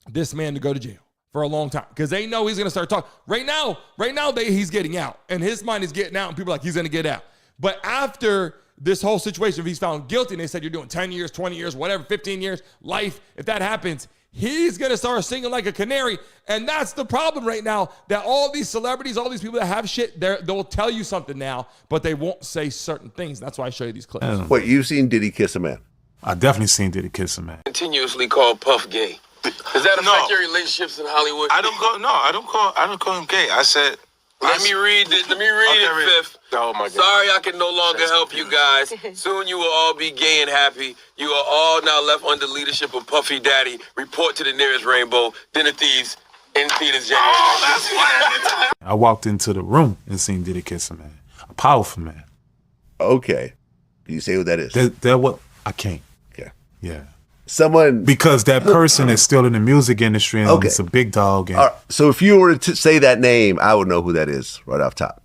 this man to go to jail for a long time because they know he's going to start talking. Right now, he's getting out and his mind is getting out and people are like, he's going to get out. But after this whole situation, if he's found guilty and they said you're doing 10 years, 20 years, whatever, 15 years, life, if that happens, he's going to start singing like a canary. And that's the problem right now, that all these celebrities, all these people that have shit, they'll tell you something now, but they won't say certain things. That's why I show you these clips. What, you've seen Diddy kiss a man? I definitely seen Diddy kiss a man. Continuously called Puff gay. Does that affect your relationships in Hollywood? I don't call him gay. I said. Let me read it, Fifth. Oh my God. Sorry I can no longer help you guys. Soon you will all be gay and happy. You are all now left under leadership of Puffy Daddy. Report to the nearest rainbow. Dinner thieves in theaters January. Oh, that's what I walked into the room and seen Diddy kiss a man. A powerful man. Okay. Can you say what that is? That what I can't. Okay. Yeah. Someone, because that person is still in the music industry and it's a big dog. And all right, so if you were to say that name, I would know who that is right off top.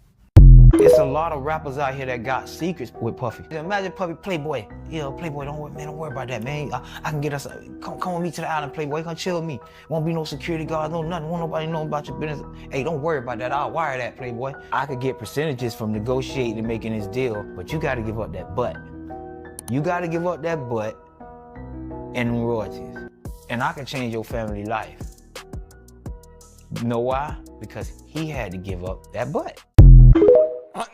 It's a lot of rappers out here that got secrets with Puffy. Imagine Puffy, Playboy. Playboy, don't worry about that, man. I can get us. Come with me to the island, Playboy. Come chill with me. Won't be no security guard, no nothing. Won't nobody know about your business. Hey, don't worry about that. I'll wire that, Playboy. I could get percentages from negotiating and making this deal, but you got to give up that butt. You got to give up that butt and royalties. And I can change your family life. You know why? Because he had to give up that butt.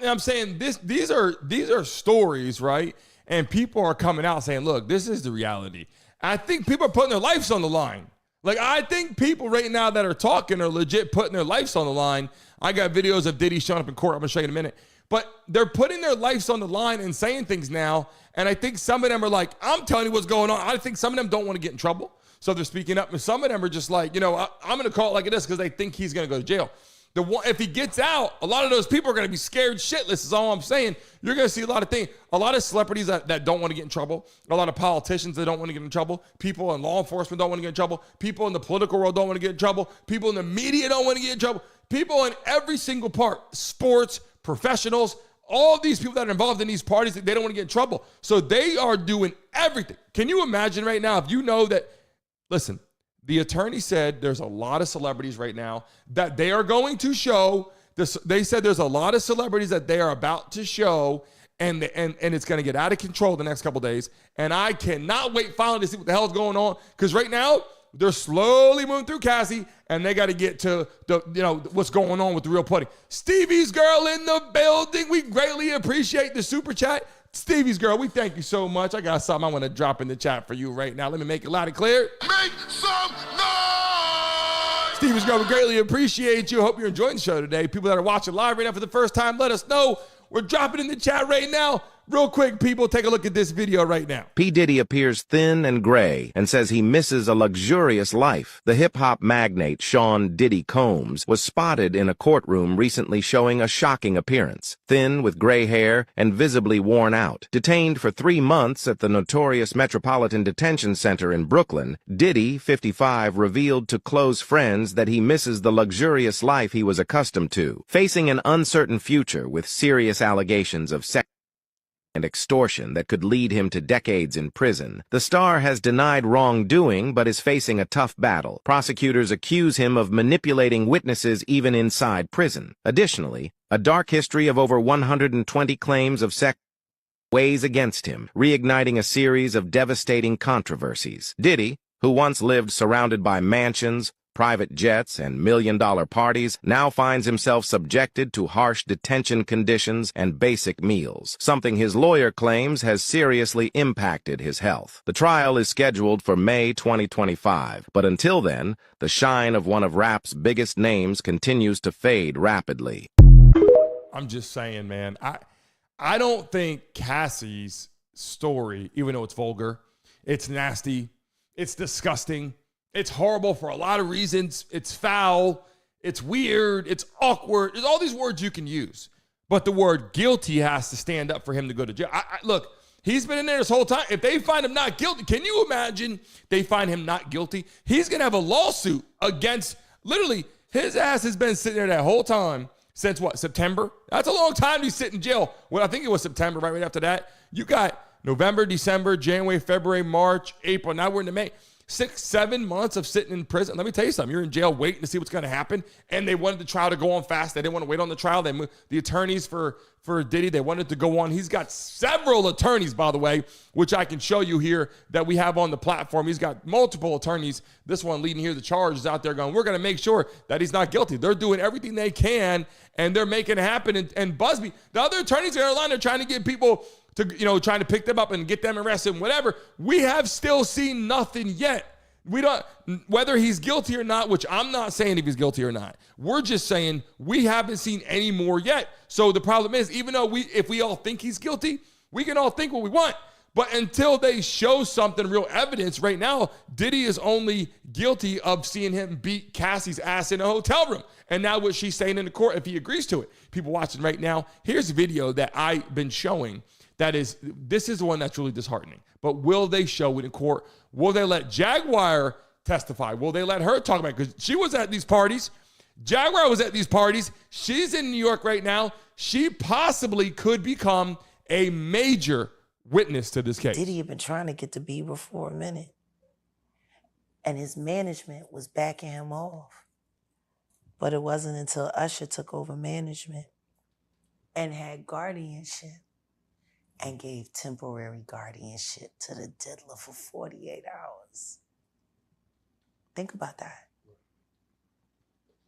I'm saying these are stories, right? And people are coming out saying, look, this is the reality. I think people are putting their lives on the line. Like, I think people right now that are talking are legit putting their lives on the line. I got videos of Diddy showing up in court. I'm going to show you in a minute. But they're putting their lives on the line and saying things now. And I think some of them are like, I'm telling you what's going on. I think some of them don't want to get in trouble. So they're speaking up. And some of them are just like, I'm going to call it like it is because they think he's going to go to jail. If he gets out, a lot of those people are going to be scared shitless is all I'm saying. You're going to see a lot of things. A lot of celebrities that don't want to get in trouble. A lot of politicians that don't want to get in trouble. People in law enforcement don't want to get in trouble. People in the political world don't want to get in trouble. People in the media don't want to get in trouble. People in every single part, sports, professionals, all these people that are involved in these parties, they don't want to get in trouble. So they are doing everything. Can you imagine right now if you know that, listen, the attorney said there's a lot of celebrities right now that they are going to show. They said there's a lot of celebrities that they are about to show, and it's going to get out of control the next couple of days. And I cannot wait finally to see what the hell is going on, because right now they're slowly moving through Cassie, and they got to get to what's going on with the real pudding. Stevie's girl in the building. We greatly appreciate the super chat. Stevie's girl, we thank you so much. I got something I want to drop in the chat for you right now. Let me make it loud and clear. Make some noise! Stevie's girl, we greatly appreciate you. Hope you're enjoying the show today. People that are watching live right now for the first time, let us know. We're dropping in the chat right now. Real quick, people, take a look at this video right now. P. Diddy appears thin and gray and says he misses a luxurious life. The hip-hop magnate Sean Diddy Combs was spotted in a courtroom recently showing a shocking appearance, thin with gray hair and visibly worn out. Detained for 3 months at the notorious Metropolitan Detention Center in Brooklyn, Diddy, 55, revealed to close friends that he misses the luxurious life he was accustomed to, facing an uncertain future with serious allegations of sex and extortion that could lead him to decades in prison. The star has denied wrongdoing but is facing a tough battle. Prosecutors accuse him of manipulating witnesses even inside prison. Additionally, a dark history of over 120 claims of sex weighs against him, reigniting a series of devastating controversies. Diddy, who once lived surrounded by mansions, private jets, and million-dollar parties, now finds himself subjected to harsh detention conditions and basic meals, something his lawyer claims has seriously impacted his health. The trial is scheduled for May 2025, but until then, the shine of one of rap's biggest names continues to fade rapidly. I'm just saying, man, I don't think Cassie's story, even though it's vulgar, it's nasty, it's disgusting, it's horrible for a lot of reasons. It's foul. It's weird. It's awkward. There's all these words you can use. But the word guilty has to stand up for him to go to jail. Look, he's been in there this whole time. If they find him not guilty, can you imagine they find him not guilty? He's going to have a lawsuit against, literally, his ass has been sitting there that whole time since what, September? That's a long time to sit in jail. Well, I think it was September, right after that. You got November, December, January, February, March, April. Now we're into May. 6-7 months of sitting in prison. Let me tell you something. You're in jail waiting to see what's going to happen. And they wanted the trial to go on fast. They didn't want to wait on the trial. They moved the attorneys for Diddy. They wanted to go on. He's got several attorneys, by the way, which I can show you here that we have on the platform. He's got multiple attorneys. This one leading here the charge is out there going, we're going to make sure that he's not guilty. They're doing everything they can, and they're making it happen. And Busby, the other attorneys are online. They're trying to get people to, trying to pick them up and get them arrested and whatever. We have still seen nothing yet. We don't, whether he's guilty or not, which I'm not saying if he's guilty or not. We're just saying we haven't seen any more yet. So the problem is, even though if we all think he's guilty, we can all think what we want. But until they show something, real evidence, right now, Diddy is only guilty of seeing him beat Cassie's ass in a hotel room. And now what she's saying in the court, if he agrees to it. People watching right now, here's a video that I've been showing. This is the one that's really disheartening. But will they show it in court? Will they let Jaguar testify? Will they let her talk about it? Because she was at these parties. Jaguar was at these parties. She's in New York right now. She possibly could become a major witness to this case. Diddy had been trying to get to Bieber for a minute. And his management was backing him off. But it wasn't until Usher took over management and had guardianship and gave temporary guardianship to the diddler for 48 hours. Think about that.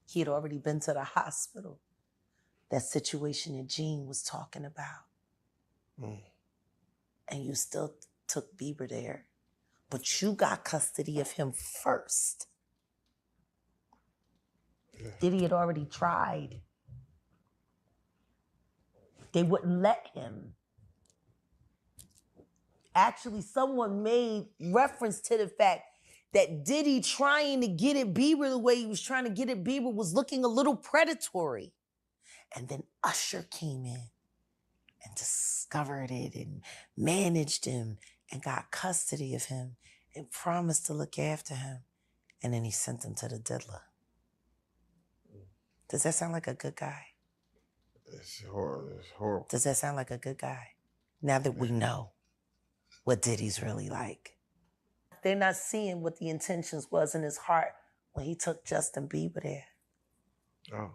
He had already been to the hospital. That situation that Gene was talking about. And you still took Bieber there. But you got custody of him first. Yeah. Diddy had already tried. They wouldn't let him. Actually, someone made reference to the fact that Diddy trying to get at Bieber the way he was trying to get at Bieber was looking a little predatory. And then Usher came in and discovered it and managed him and got custody of him and promised to look after him. And then he sent him to the diddler. Does that sound like a good guy? It's horrible. Does that sound like a good guy? Now that we know what Diddy's really like. They're not seeing what the intentions was in his heart when he took Justin Bieber there. Oh.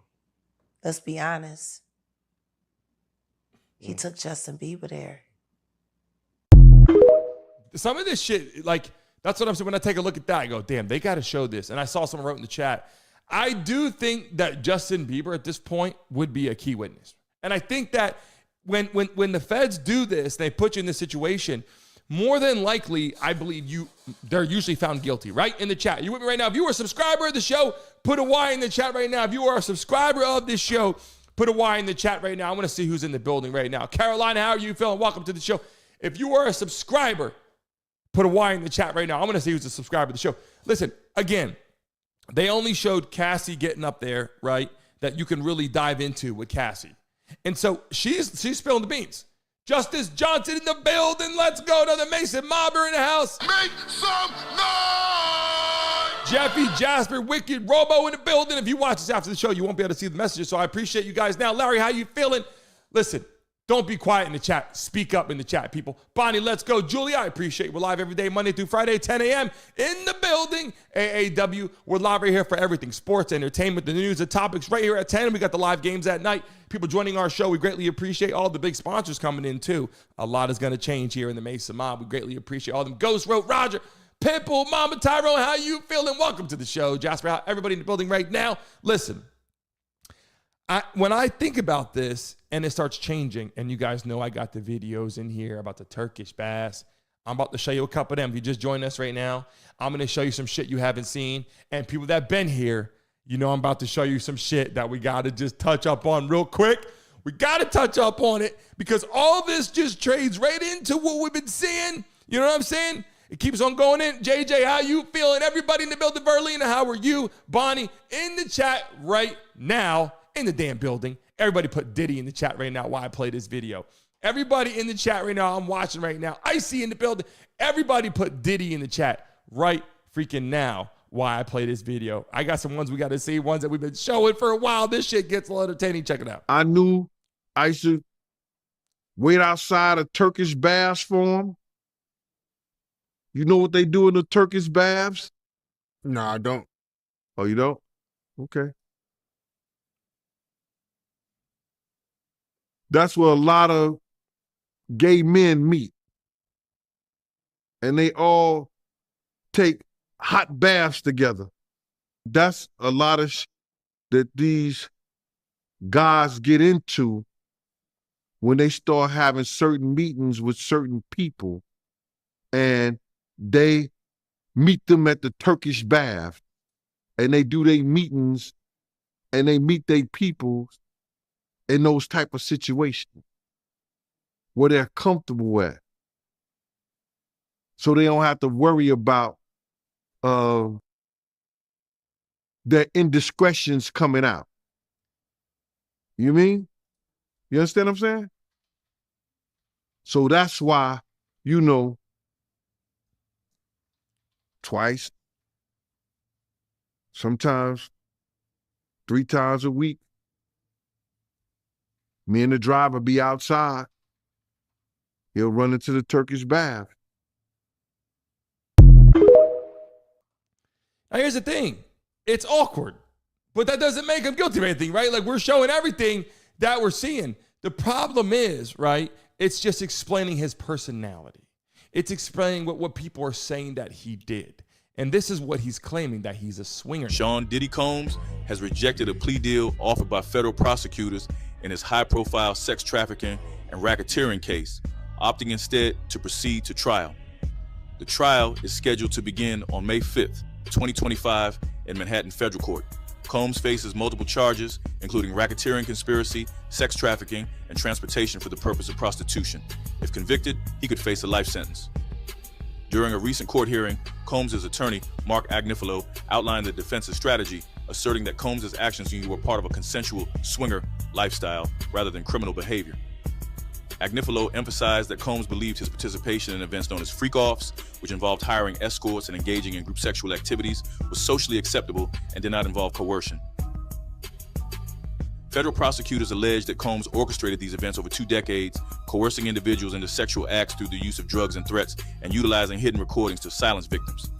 Let's be honest. He took Justin Bieber there. Some of this shit, like, that's what I'm saying. When I take a look at that, I go, damn, they got to show this. And I saw someone wrote in the chat, I do think that Justin Bieber at this point would be a key witness. And I think that when the feds do this, they put you in this situation, more than likely, I believe they're usually found guilty, right? In the chat. You with me right now? If you are a subscriber of the show, put a Y in the chat right now. If you are a subscriber of this show, Put a Y in the chat right now. I want to see who's in the building right now. Carolina, how are you feeling? Welcome to the show. If you are a subscriber, put a Y in the chat right now. I want to see who's a subscriber to the show. Listen, again, they only showed Cassie getting up there, right, that you can really dive into with Cassie. And so she's spilling the beans. Justice Johnson in the building. Let's go to the Mason Mobber in the house. Make some noise! Jeffy, Jasper, Wicked, Robo in the building. If you watch this after the show, you won't be able to see the messages, so I appreciate you guys. Now, Larry, how you feeling? Listen, don't be quiet in the chat. Speak up in the chat, people. Bonnie, let's go. Julie, I appreciate you. We're live every day, Monday through Friday, 10 a.m. in the building. AAW, we're live right here for everything. Sports, entertainment, the news, the topics right here at 10. We got the live games at night. People joining our show, we greatly appreciate all the big sponsors coming in, too. A lot is going to change here in the Mason Mob. We greatly appreciate all them. Ghost Road, Roger, Pimple, Mama Tyrone, how you feeling? Welcome to the show. Jasper, how everybody in the building right now. Listen, when I think about this and it starts changing, and you guys know I got the videos in here about the Turkish baths. I'm about to show you a couple of them. If you just joined us right now, I'm going to show you some shit you haven't seen. And people that been here, you know I'm about to show you some shit that we got to just touch up on real quick. We got to touch up on it because all this just trades right into what we've been seeing. You know what I'm saying? It keeps on going in. JJ, how you feeling? Everybody in the building, Verlina, how are you? Bonnie, in the chat right now, in the damn building. Everybody put Diddy in the chat right now while I play this video. Everybody in the chat right now, I'm watching right now. Icy in the building. Everybody put Diddy in the chat right freaking now while I play this video. I got some ones we got to see, ones that we've been showing for a while. This shit gets a little entertaining. Check it out. I knew I should wait outside of Turkish baths for them. You know what they do in the Turkish baths? No, I don't. Oh, you don't? Okay. That's where a lot of gay men meet. And they all take hot baths together. That's a lot of that these guys get into when they start having certain meetings with certain people and they meet them at the Turkish bath and they do their meetings and they meet their people in those type of situations where they're comfortable at. So they don't have to worry about their indiscretions coming out. You mean? You understand what I'm saying? So that's why, you know, twice, sometimes 3 times a week, me and the driver be outside. He'll run into the Turkish bath. Now, here's the thing. It's awkward, but that doesn't make him guilty of anything, right? Like, we're showing everything that we're seeing. The problem is, right, it's just explaining his personality. It's explaining what people are saying that he did. And this is what he's claiming, that he's a swinger. Sean Diddy Combs has rejected a plea deal offered by federal prosecutors in his high-profile sex trafficking and racketeering case, opting instead to proceed to trial. The trial is scheduled to begin on May 5th, 2025 in Manhattan Federal Court. Combs faces multiple charges, including racketeering conspiracy, sex trafficking, and transportation for the purpose of prostitution. If convicted, he could face a life sentence. During a recent court hearing, Combs' attorney, Mark Agnifilo, outlined the defense's strategy, asserting that Combs' actions were part of a consensual swinger lifestyle rather than criminal behavior. Agnifilo emphasized that Combs believed his participation in events known as freak-offs, which involved hiring escorts and engaging in group sexual activities, was socially acceptable and did not involve coercion. Federal prosecutors alleged that Combs orchestrated these events over 2 decades, coercing individuals into sexual acts through the use of drugs and threats, and utilizing hidden recordings to silence victims.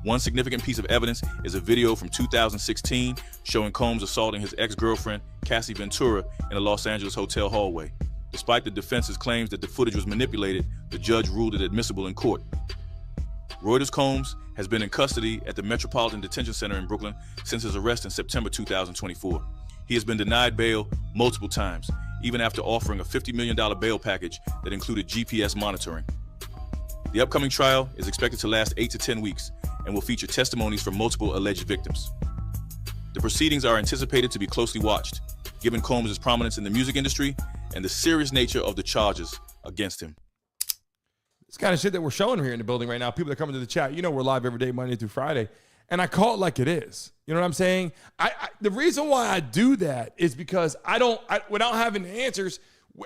One significant piece of evidence is a video from 2016 showing Combs assaulting his ex-girlfriend, Cassie Ventura, in a Los Angeles hotel hallway. Despite the defense's claims that the footage was manipulated, the judge ruled it admissible in court. Reuters Combs has been in custody at the Metropolitan Detention Center in Brooklyn since his arrest in September 2024. He has been denied bail multiple times, even after offering a $50 million bail package that included GPS monitoring. The upcoming trial is expected to last 8 to 10 weeks and will feature testimonies from multiple alleged victims. The proceedings are anticipated to be closely watched. given Combs' prominence in the music industry and the serious nature of the charges against him. It's kind of shit that we're showing here in the building right now. People that are coming to the chat, you know we're live every day, Monday through Friday. And I call it like it is. You know what I'm saying? The reason why I do that is because without having the answers,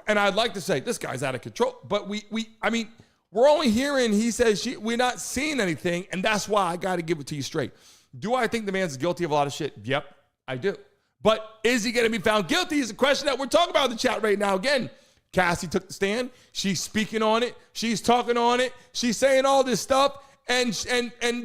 and I'd like to say this guy's out of control, but we're only hearing he says we're not seeing anything, and that's why I got to give it to you straight. Do I think the man's guilty of a lot of shit? Yep, I do. But is he going to be found guilty is a question that we're talking about in the chat right now. Again, Cassie took the stand. She's speaking on it. She's talking on it. She's saying all this stuff. And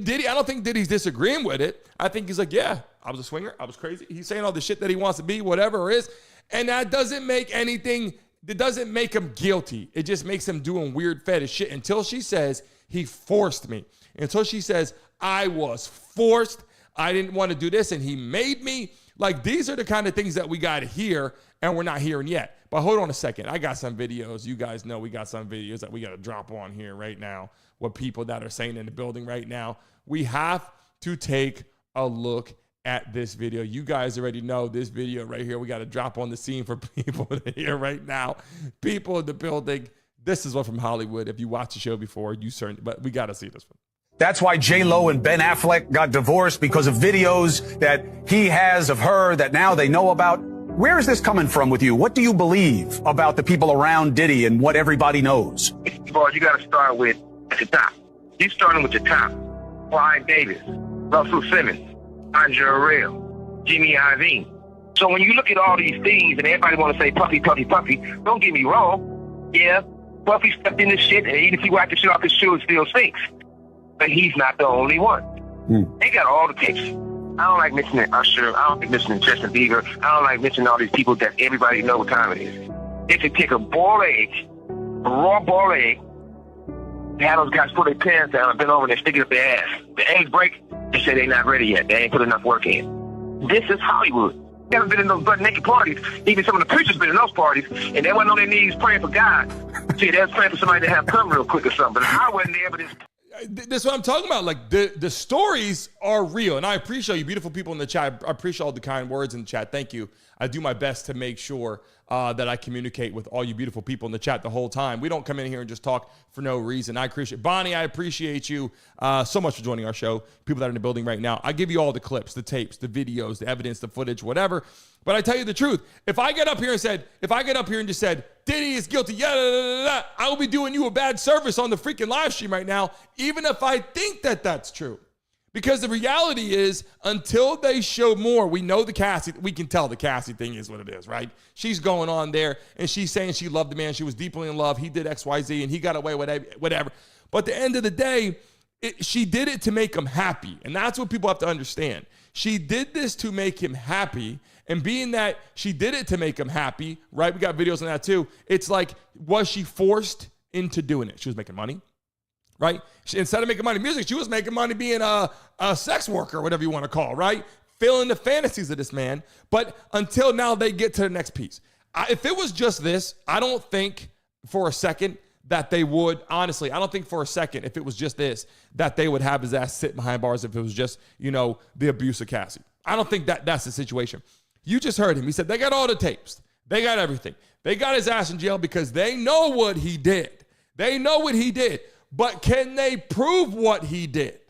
Diddy, I don't think Diddy's disagreeing with it. I think he's like, yeah, I was a swinger. I was crazy. He's saying all the shit that he wants to be, whatever it is. And that doesn't make anything, it doesn't make him guilty. It just makes him doing weird fetish shit until she says, he forced me. Until she says, I was forced. I didn't want to do this and he made me. Like, these are the kind of things that we got to hear and we're not hearing yet. But hold on a second. I got some videos. You guys know we got some videos that we got to drop on here right now with people that are saying in the building right now. We have to take a look at this video. You guys already know this video right here. We got to drop on the scene for people to hear right now. People in the building. This is one from Hollywood. If you watched the show before, you certainly, but we got to see this one. That's why J-Lo and Ben Affleck got divorced, because of videos that he has of her that now they know about. Where is this coming from with you? What do you believe about the people around Diddy and what everybody knows? Boy, you got to start with at the top. You starting with the top. Clyde Davis, Russell Simmons, Andre Harrell, Jimmy Iovine. So when you look at all these things and everybody want to say Puffy, Puffy, Puffy, don't get me wrong. Yeah, Puffy stepped in this shit, and even if he whacked the shit off his shoe, it still stinks. But he's not the only one. They got all the tapes. I don't like mentioning Usher. I don't like mentioning Justin Bieber. I don't like mentioning all these people that everybody know what time it is. If you take a boiled egg, a raw boiled egg, have those guys pull their pants down and bend over and stick it up their ass. The eggs break, they say they're not ready yet. They ain't put enough work in. This is Hollywood. You haven't been in those butt-naked parties. Even some of the preachers been in those parties, and they wasn't on their knees praying for God. See, they was praying for somebody to have come real quick or something. But I wasn't there, but it's... That's what I'm talking about. Like, the stories are real. And I appreciate you, beautiful people in the chat. I appreciate all the kind words in the chat. Thank you. I do my best to make sure that I communicate with all you beautiful people in the chat the whole time. We don't come in here and just talk for no reason. I appreciate Bonnie. I appreciate you so much for joining our show. People that are in the building right now. I give you all the clips, the tapes, the videos, the evidence, the footage, whatever. But I tell you the truth. If I get up here and just said, Diddy is guilty, I will be doing you a bad service on the freaking live stream right now, even if I think that that's true. Because the reality is, until they show more, we know we can tell the Cassie thing is what it is, right? She's going on there, and she's saying she loved the man. She was deeply in love. He did X, Y, Z, and he got away with whatever. But at the end of the day, she did it to make him happy. And that's what people have to understand. She did this to make him happy. And being that she did it to make him happy, right? We got videos on that too. It's like, was she forced into doing it? She was making money. Right? Instead of making money in music, she was making money being a sex worker, whatever you want to call, right? Filling the fantasies of this man. But until now, they get to the next piece. If it was just this, I don't think for a second that they would, honestly, I don't think for a second, if it was just this, that they would have his ass sit behind bars if it was just, the abuse of Cassie. I don't think that's the situation. You just heard him. He said they got all the tapes. They got everything. They got his ass in jail because they know what he did. They know what he did. But can they prove what he did?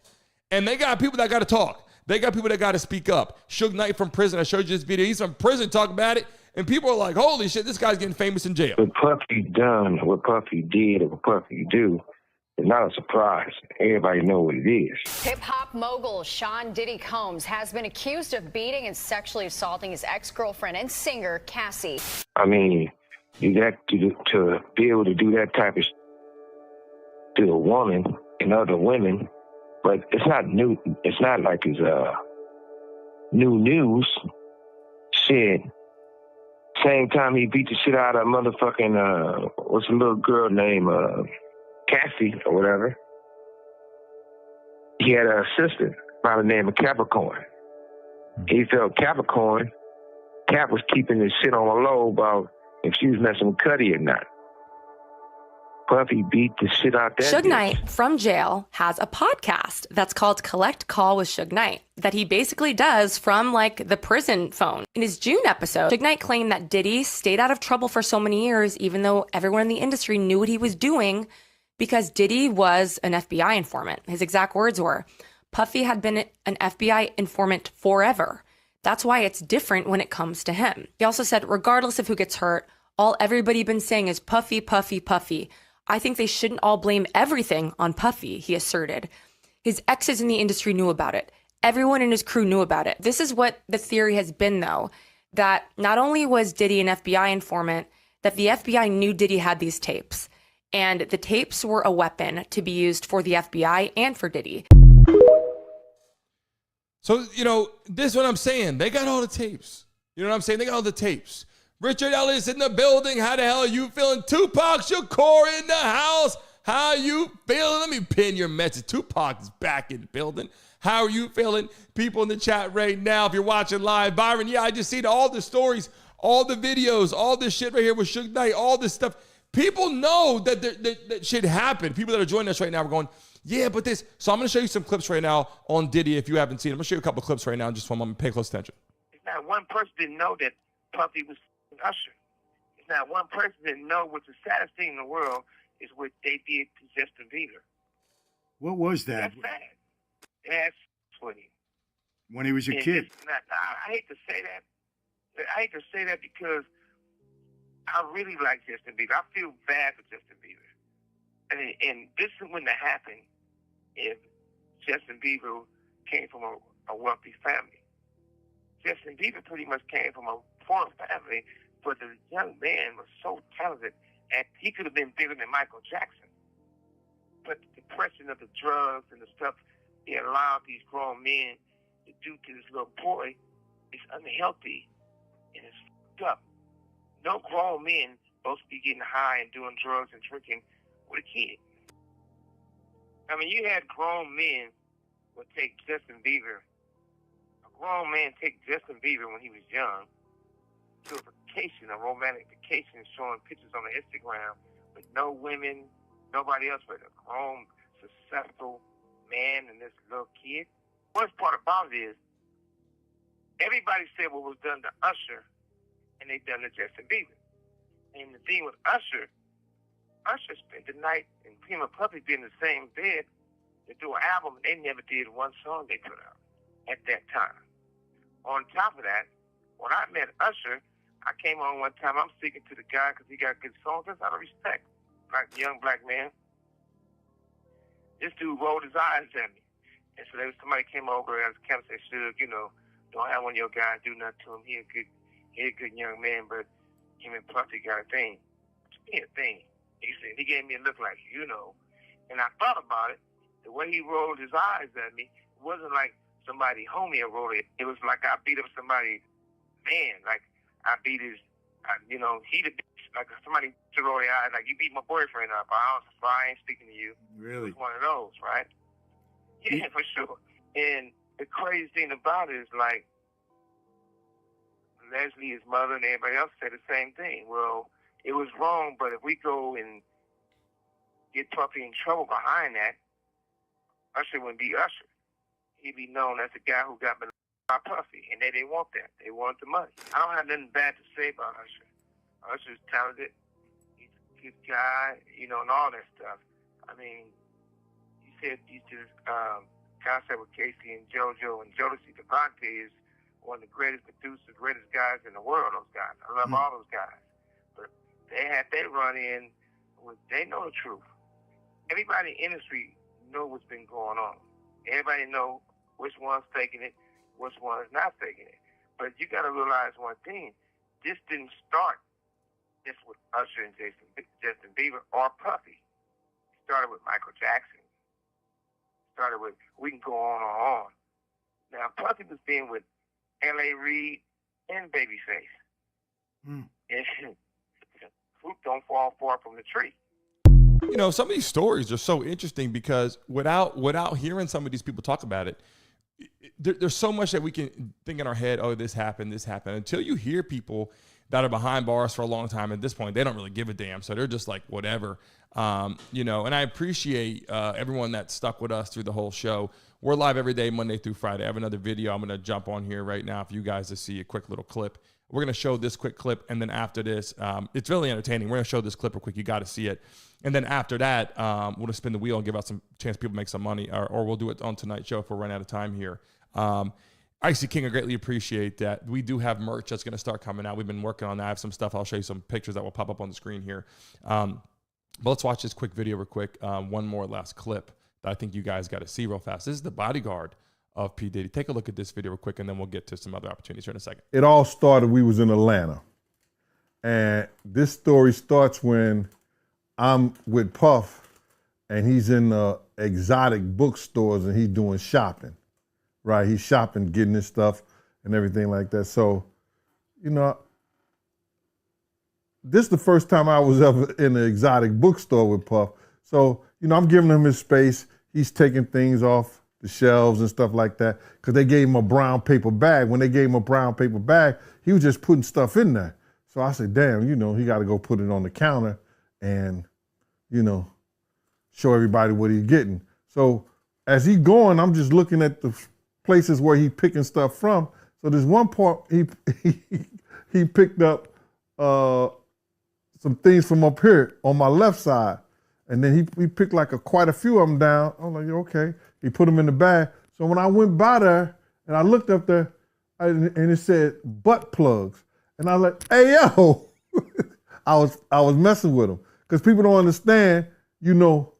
And they got people that got to talk. They got people that got to speak up. Suge Knight from prison. I showed you this video. He's from prison talking about it. And people are like, holy shit, this guy's getting famous in jail. What Puffy done, what Puffy did, or what Puffy do, is not a surprise. Everybody know what it is. Hip-hop mogul Sean Diddy Combs has been accused of beating and sexually assaulting his ex-girlfriend and singer, Cassie. I mean, you got to be able to do that type of to a woman and other women, but it's not new. It's not like it's new news. Shit. Same time he beat the shit out of motherfucking what's the little girl named Cassie or whatever. He had an assistant by the name of Capricorn. He felt Capricorn. Cap was keeping this shit on the low about if she was messing with Cuddy or not. Puffy beat the shit out that Suge bitch. Knight from jail has a podcast that's called Collect Call with Suge Knight that he basically does from like the prison phone. In his June episode, Suge Knight claimed that Diddy stayed out of trouble for so many years, even though everyone in the industry knew what he was doing, because Diddy was an FBI informant. His exact words were, Puffy had been an FBI informant forever. That's why it's different when it comes to him. He also said, regardless of who gets hurt, all everybody been saying is Puffy, Puffy, Puffy. I think they shouldn't all blame everything on Puffy, he asserted. His exes in the industry knew about it. Everyone in his crew knew about it. This is what the theory has been, though, that not only was Diddy an FBI informant, that the FBI knew Diddy had these tapes. And the tapes were a weapon to be used for the FBI and for Diddy. So, you know, this is what I'm saying. They got all the tapes. You know what I'm saying? They got all the tapes. Richard Ellis in the building. How the hell are you feeling? Tupac Shakur in the house. How you feeling? Let me pin your message. Tupac is back in the building. How are you feeling? People in the chat right now, if you're watching live. Byron, yeah, I just seen all the stories, all the videos, all this shit right here with Suge Knight, all this stuff. People know that shit happened. People that are joining us right now are going, yeah, but this. So I'm going to show you some clips right now on Diddy if you haven't seen it. I'm going to show you a couple clips right now. Just one moment. Pay close attention. Not one person didn't know that Puffy was Usher. It's not one person didn't know what the saddest thing in the world is what they did to Justin Bieber. What was that? That's sad. That's funny. When he was a kid? I hate to say that. I hate to say that because I really like Justin Bieber. I feel bad for Justin Bieber. And this wouldn't have happened if Justin Bieber came from a wealthy family. Justin Bieber pretty much came from a poor family, but the young man was so talented, and he could have been bigger than Michael Jackson. But the depression of the drugs and the stuff he allowed these grown men to do to this little boy is unhealthy, and it's fucked up. No grown men supposed to be getting high and doing drugs and drinking with a kid. I mean, you had grown men would take Justin Bieber. A grown man take Justin Bieber when he was young to a vacation, a romantic vacation, showing pictures on the Instagram with no women, nobody else but a grown, successful man and this little kid. Worst part about it is everybody said what was done to Usher, and they done to Justin Bieber. And the thing with Usher spent the night and him and Puffy being in the same bed to do an album, and they never did one song they put out at that time. On top of that, when I met Usher, I came on one time, I'm speaking to the guy because he got good songs, just out of respect. Like a young black man. This dude rolled his eyes at me. And so there was somebody came over and kept saying, Suge, you know, don't have one of your guys do nothing to him. He a good young man, but him and Puffy got a thing. He a thing. He said, he gave me a look like, you know. And I thought about it. The way he rolled his eyes at me, it wasn't like somebody homie rolled it. It was like I beat up somebody's man. Like I beat his, you know, he the bitch. Like somebody to roll their eyes, like you beat my boyfriend up. I ain't speaking to you. Really? It's one of those, right? Yeah, for sure. And the crazy thing about it is like Leslie, his mother, and everybody else said the same thing. Well, it was wrong, but if we go and get Puffy in trouble behind that, Usher wouldn't be Usher. He'd be known as the guy who got by Puffy, and they didn't want that. They wanted the money. I don't have nothing bad to say about Usher. Usher's talented. He's a good guy, you know, and all that stuff. I mean, you said you did concert with Casey and JoJo and Jodeci. Devontae is one of the greatest producers, greatest guys in the world, those guys. I love all those guys. But they had their run in, they know the truth. Everybody in the industry know what's been going on. Everybody know which one's faking it, which one's not faking it. But you got to realize one thing. This didn't start just with Usher and Justin Bieber or Puffy. It started with Michael Jackson. It started with, we can go on and on. Now, Puffy was being with L.A. Reid and Babyface. And fruit don't fall far from the tree. You know, some of these stories are so interesting because without hearing some of these people talk about it, there's so much that we can think in our head, oh, this happened. Until you hear people that are behind bars for a long time. At this point, they don't really give a damn. So they're just like, whatever. You know, and I appreciate everyone that stuck with us through the whole show. We're live every day, Monday through Friday. I have another video I'm going to jump on here right now for you guys to see a quick little clip. We're going to show this quick clip, and then after this, it's really entertaining. We're going to show this clip real quick. You got to see it. And then after that, we'll just spin the wheel and give out some chance people make some money, or we'll do it on tonight's show if we're running out of time here. Icy King, I greatly appreciate that. We do have merch that's going to start coming out. We've been working on that. I have some stuff. I'll show you some pictures that will pop up on the screen here. But let's watch this quick video real quick. One more last clip that I think you guys got to see real fast. This is the bodyguard of P. Diddy. Take a look at this video real quick, and then we'll get to some other opportunities here in a second. It all started, we was in Atlanta. And this story starts when I'm with Puff, and he's in the exotic bookstores, and he's doing shopping, right? He's shopping, getting his stuff and everything like that. So, you know, this is the first time I was ever in an exotic bookstore with Puff. So, you know, I'm giving him his space. He's taking things off the shelves and stuff like that, because they gave him a brown paper bag. When they gave him a brown paper bag, he was just putting stuff in there. So I said, damn, you know, he got to go put it on the counter and, you know, show everybody what he's getting. So as he going, I'm just looking at the places where he picking stuff from. So there's one part he picked up some things from up here on my left side. And then he picked like quite a few of them down. I'm like, okay. He put them in the bag. So when I went by there and I looked up there and it said butt plugs. And I was like, hey, yo. I was messing with him. Because people don't understand, you know,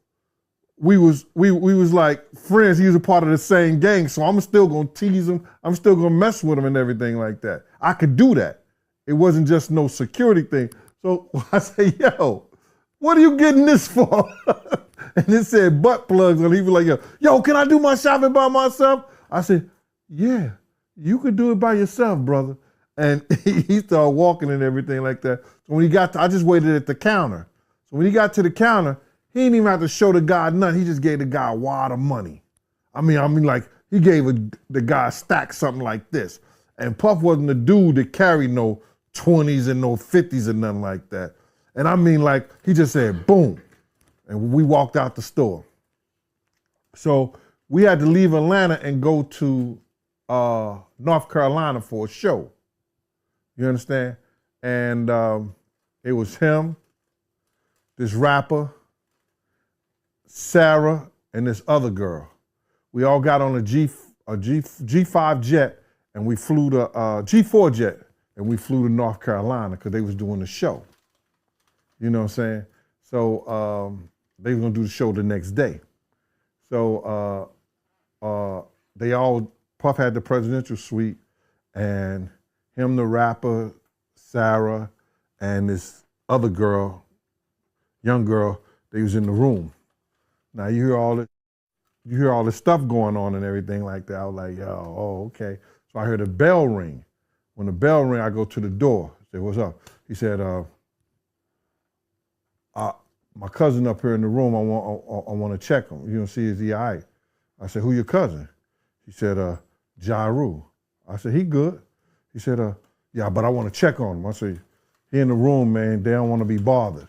we was like friends. He was a part of the same gang. So I'm still going to tease him. I'm still going to mess with him and everything like that. I could do that. It wasn't just no security thing. So I say, yo, what are you getting this for? And it said butt plugs, and he was like, yo, can I do my shopping by myself? I said, yeah, you could do it by yourself, brother. And he started walking and everything like that. So when he got I just waited at the counter. So when he got to the counter, he didn't even have to show the guy nothing. He just gave the guy a wad of money. I mean, like, he gave the guy a stack, something like this. And Puff wasn't the dude that carried no 20s and no 50s and nothing like that. And I mean, like, he just said, boom. And we walked out the store. So we had to leave Atlanta and go to North Carolina for a show. You understand? And it was him, this rapper, Sarah, and this other girl. We all got on a G5 jet, and we flew to G4 jet, and we flew to North Carolina because they was doing a show. You know what I'm saying? So they were gonna do the show the next day. So Puff had the presidential suite, and him, the rapper, Sarah, and this other girl, young girl, they was in the room. Now you hear all this stuff going on and everything like that. I was like, oh, okay. So I heard a bell ring. When the bell rang, I go to the door. I said, what's up? He said, my cousin up here in the room, I want to check him. You know, see, is he all right? I said, who your cousin? He said, Ja Rule. I said, he good. He said, yeah, but I want to check on him. I said, he in the room, man. They don't want to be bothered.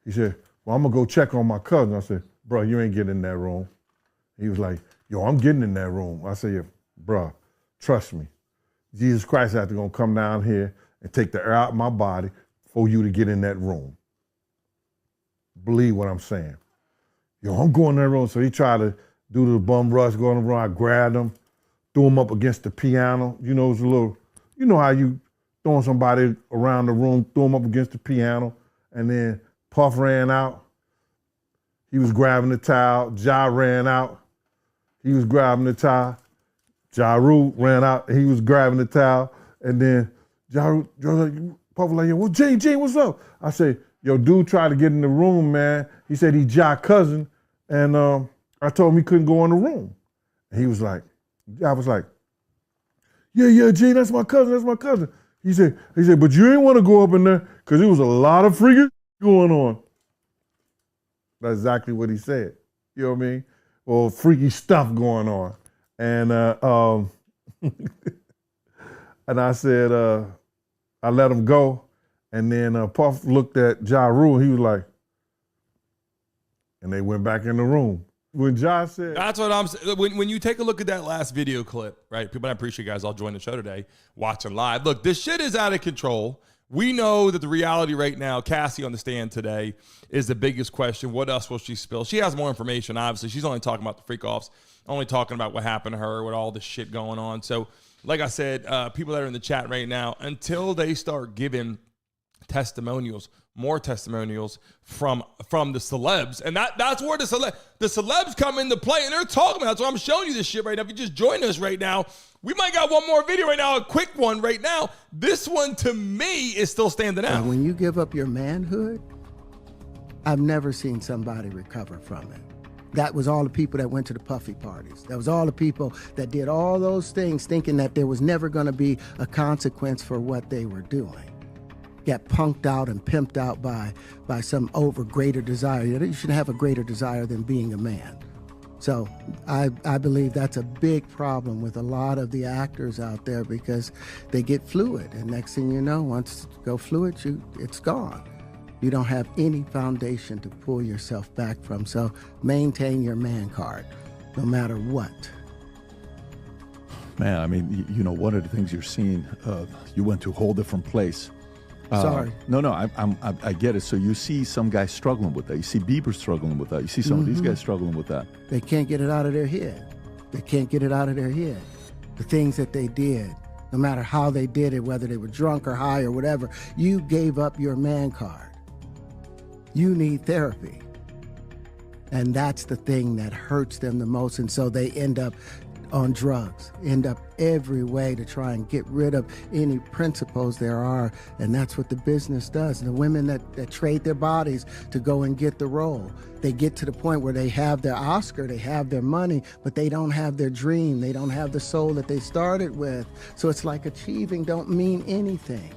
He said, well, I'm going to go check on my cousin. I said, bro, you ain't getting in that room. He was like, yo, I'm getting in that room. I said, yeah, bro, trust me. Jesus Christ is going to come down here and take the air out of my body for you to get in that room. Believe what I'm saying. Yo, I'm going in that room. So he tried to do the bum rush, go in the room. I grabbed him, threw him up against the piano. You know, it's a little, you know how you throwing somebody around the room, threw him up against the piano, and then Puff ran out. He was grabbing the towel. Ja ran out. He was grabbing the towel. Ja Rule ran out. He was grabbing the towel. And then Ja Rule, Puff was like, yo, well, Jane, what's up? I said, yo, dude tried to get in the room, man. He said he Ja cousin. And I told him he couldn't go in the room. And he was like, I was like, yeah, Jane, that's my cousin. He said, but you ain't want to go up in there because there was a lot of freaking going on. That's exactly what he said. You know what I mean? Well, freaky stuff going on. And and I said, I let him go. And then Puff looked at Ja Rule, and he was like, and they went back in the room. When Ja said... That's what I'm saying. When you take a look at that last video clip, right? People, I appreciate you guys all joining the show today, watching live. Look, this shit is out of control. We know that the reality right now, Cassie on the stand today, is the biggest question. What else will she spill? She has more information, obviously. She's only talking about the freak-offs, only talking about what happened to her with all this shit going on. So, like I said, people that are in the chat right now, until they start giving testimonials, more testimonials from the celebs, and that's where the celebs come into play, and they're talking about. So I'm showing you this shit right now. If you just join us right now, we might got one more video right now, a quick one right now. This one to me is still standing out. And when you give up your manhood, I've never seen somebody recover from it. That was all the people that went to the Puffy parties. That was all the people that did all those things thinking that there was never going to be a consequence for what they were doing. Got punked out and pimped out by some greater desire. You shouldn't have a greater desire than being a man. So I believe that's a big problem with a lot of the actors out there because they get fluid. And next thing you know, once you go fluid, it's gone. You don't have any foundation to pull yourself back from. So maintain your man card, no matter what. Man, I mean, you know, one of the things you're seeing, you went to a whole different place. Sorry. No, I get it. So you see some guys struggling with that. You see Bieber struggling with that. You see some of these guys struggling with that. They can't get it out of their head. They can't get it out of their head. The things that they did, no matter how they did it, whether they were drunk or high or whatever, you gave up your man card. You need therapy. And that's the thing that hurts them the most. And so they end up on drugs, end up every way to try and get rid of any principles there are. And that's what the business does. And the women that trade their bodies to go and get the role, they get to the point where they have their Oscar, they have their money, but they don't have their dream. They don't have the soul that they started with. So it's like achieving don't mean anything.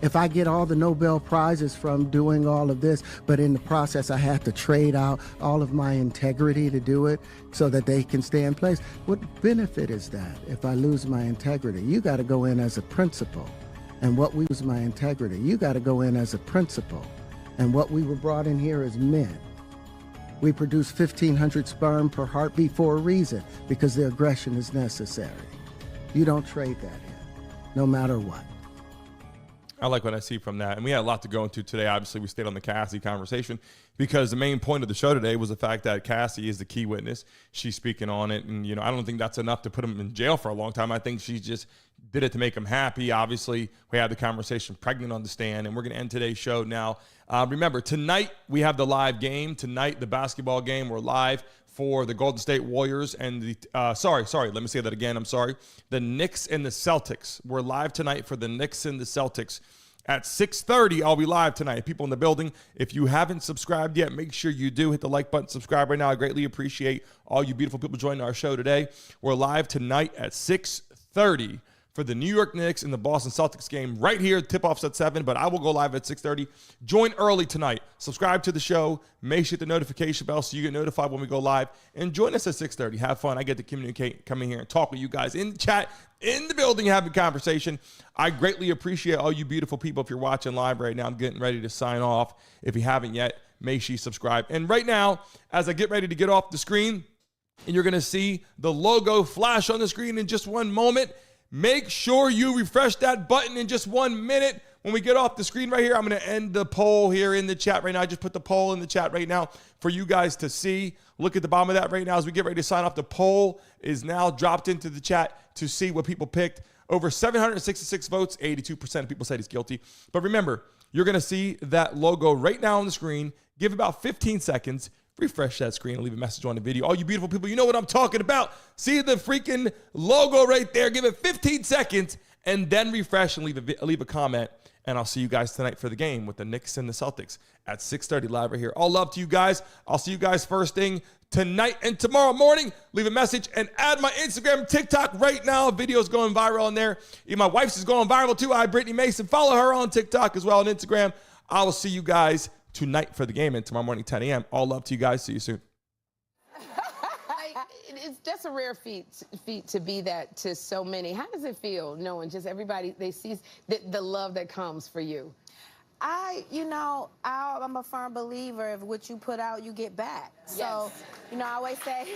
If I get all the Nobel Prizes from doing all of this, but in the process I have to trade out all of my integrity to do it so that they can stay in place, what benefit is that if I lose my integrity? You got to go in as a principal. And what we lose my integrity, you got to go in as a principal. And what we were brought in here as men. We produce 1,500 sperm per heartbeat for a reason, because the aggression is necessary. You don't trade that in, no matter what. I like what I see from that. And we had a lot to go into today. Obviously, we stayed on the Cassie conversation because the main point of the show today was the fact that Cassie is the key witness. She's speaking on it. And, you know, I don't think that's enough to put him in jail for a long time. I think she just did it to make him happy. Obviously, we had the conversation pregnant on the stand, and we're going to end today's show now. Remember, tonight we have the live game. Tonight, the basketball game, we're live for the Golden State Warriors and the, sorry, let me say that again, I'm sorry. The Knicks and the Celtics. We're live tonight for the Knicks and the Celtics. At 6:30, I'll be live tonight. People in the building, if you haven't subscribed yet, make sure you do. Hit the like button, subscribe right now. I greatly appreciate all you beautiful people joining our show today. We're live tonight at 6:30 for the New York Knicks and the Boston Celtics game right here. Tip-off's at 7, but I will go live at 6:30. Join early tonight. Subscribe to the show. Make sure hit the notification bell so you get notified when we go live. And join us at 6:30. Have fun. I get to communicate, come in here and talk with you guys in the chat, in the building, having a conversation. I greatly appreciate all you beautiful people. If you're watching live right now, I'm getting ready to sign off. If you haven't yet, make sure you subscribe. And right now, as I get ready to get off the screen, and you're going to see the logo flash on the screen in just one moment, make sure you refresh that button in just 1 minute. When we get off the screen right here, I'm going to end the poll here in the chat right now. I just put the poll in the chat right now for you guys to see. Look at the bottom of that right now as we get ready to sign off. The poll is now dropped into the chat to see what people picked. Over 766 votes, 82% of people said he's guilty. But remember, you're going to see that logo right now on the screen. Give about 15 seconds. Refresh that screen and leave a message on the video. All you beautiful people, you know what I'm talking about. See the freaking logo right there. Give it 15 seconds and then refresh and leave a comment. And I'll see you guys tonight for the game with the Knicks and the Celtics at 6:30 live right here. All love to you guys. I'll see you guys first thing tonight and tomorrow morning. Leave a message and add my Instagram, TikTok right now. Video's going viral on there. Even my wife's is going viral too. Brittany Mason. Follow her on TikTok as well on Instagram. I will see you guys tonight for the game and tomorrow morning, 10 a.m. All love to you guys. See you soon. It's just a rare feat to be that to so many. How does it feel knowing just everybody, they see the love that comes for you? I'm a firm believer of what you put out, you get back. So, I always say,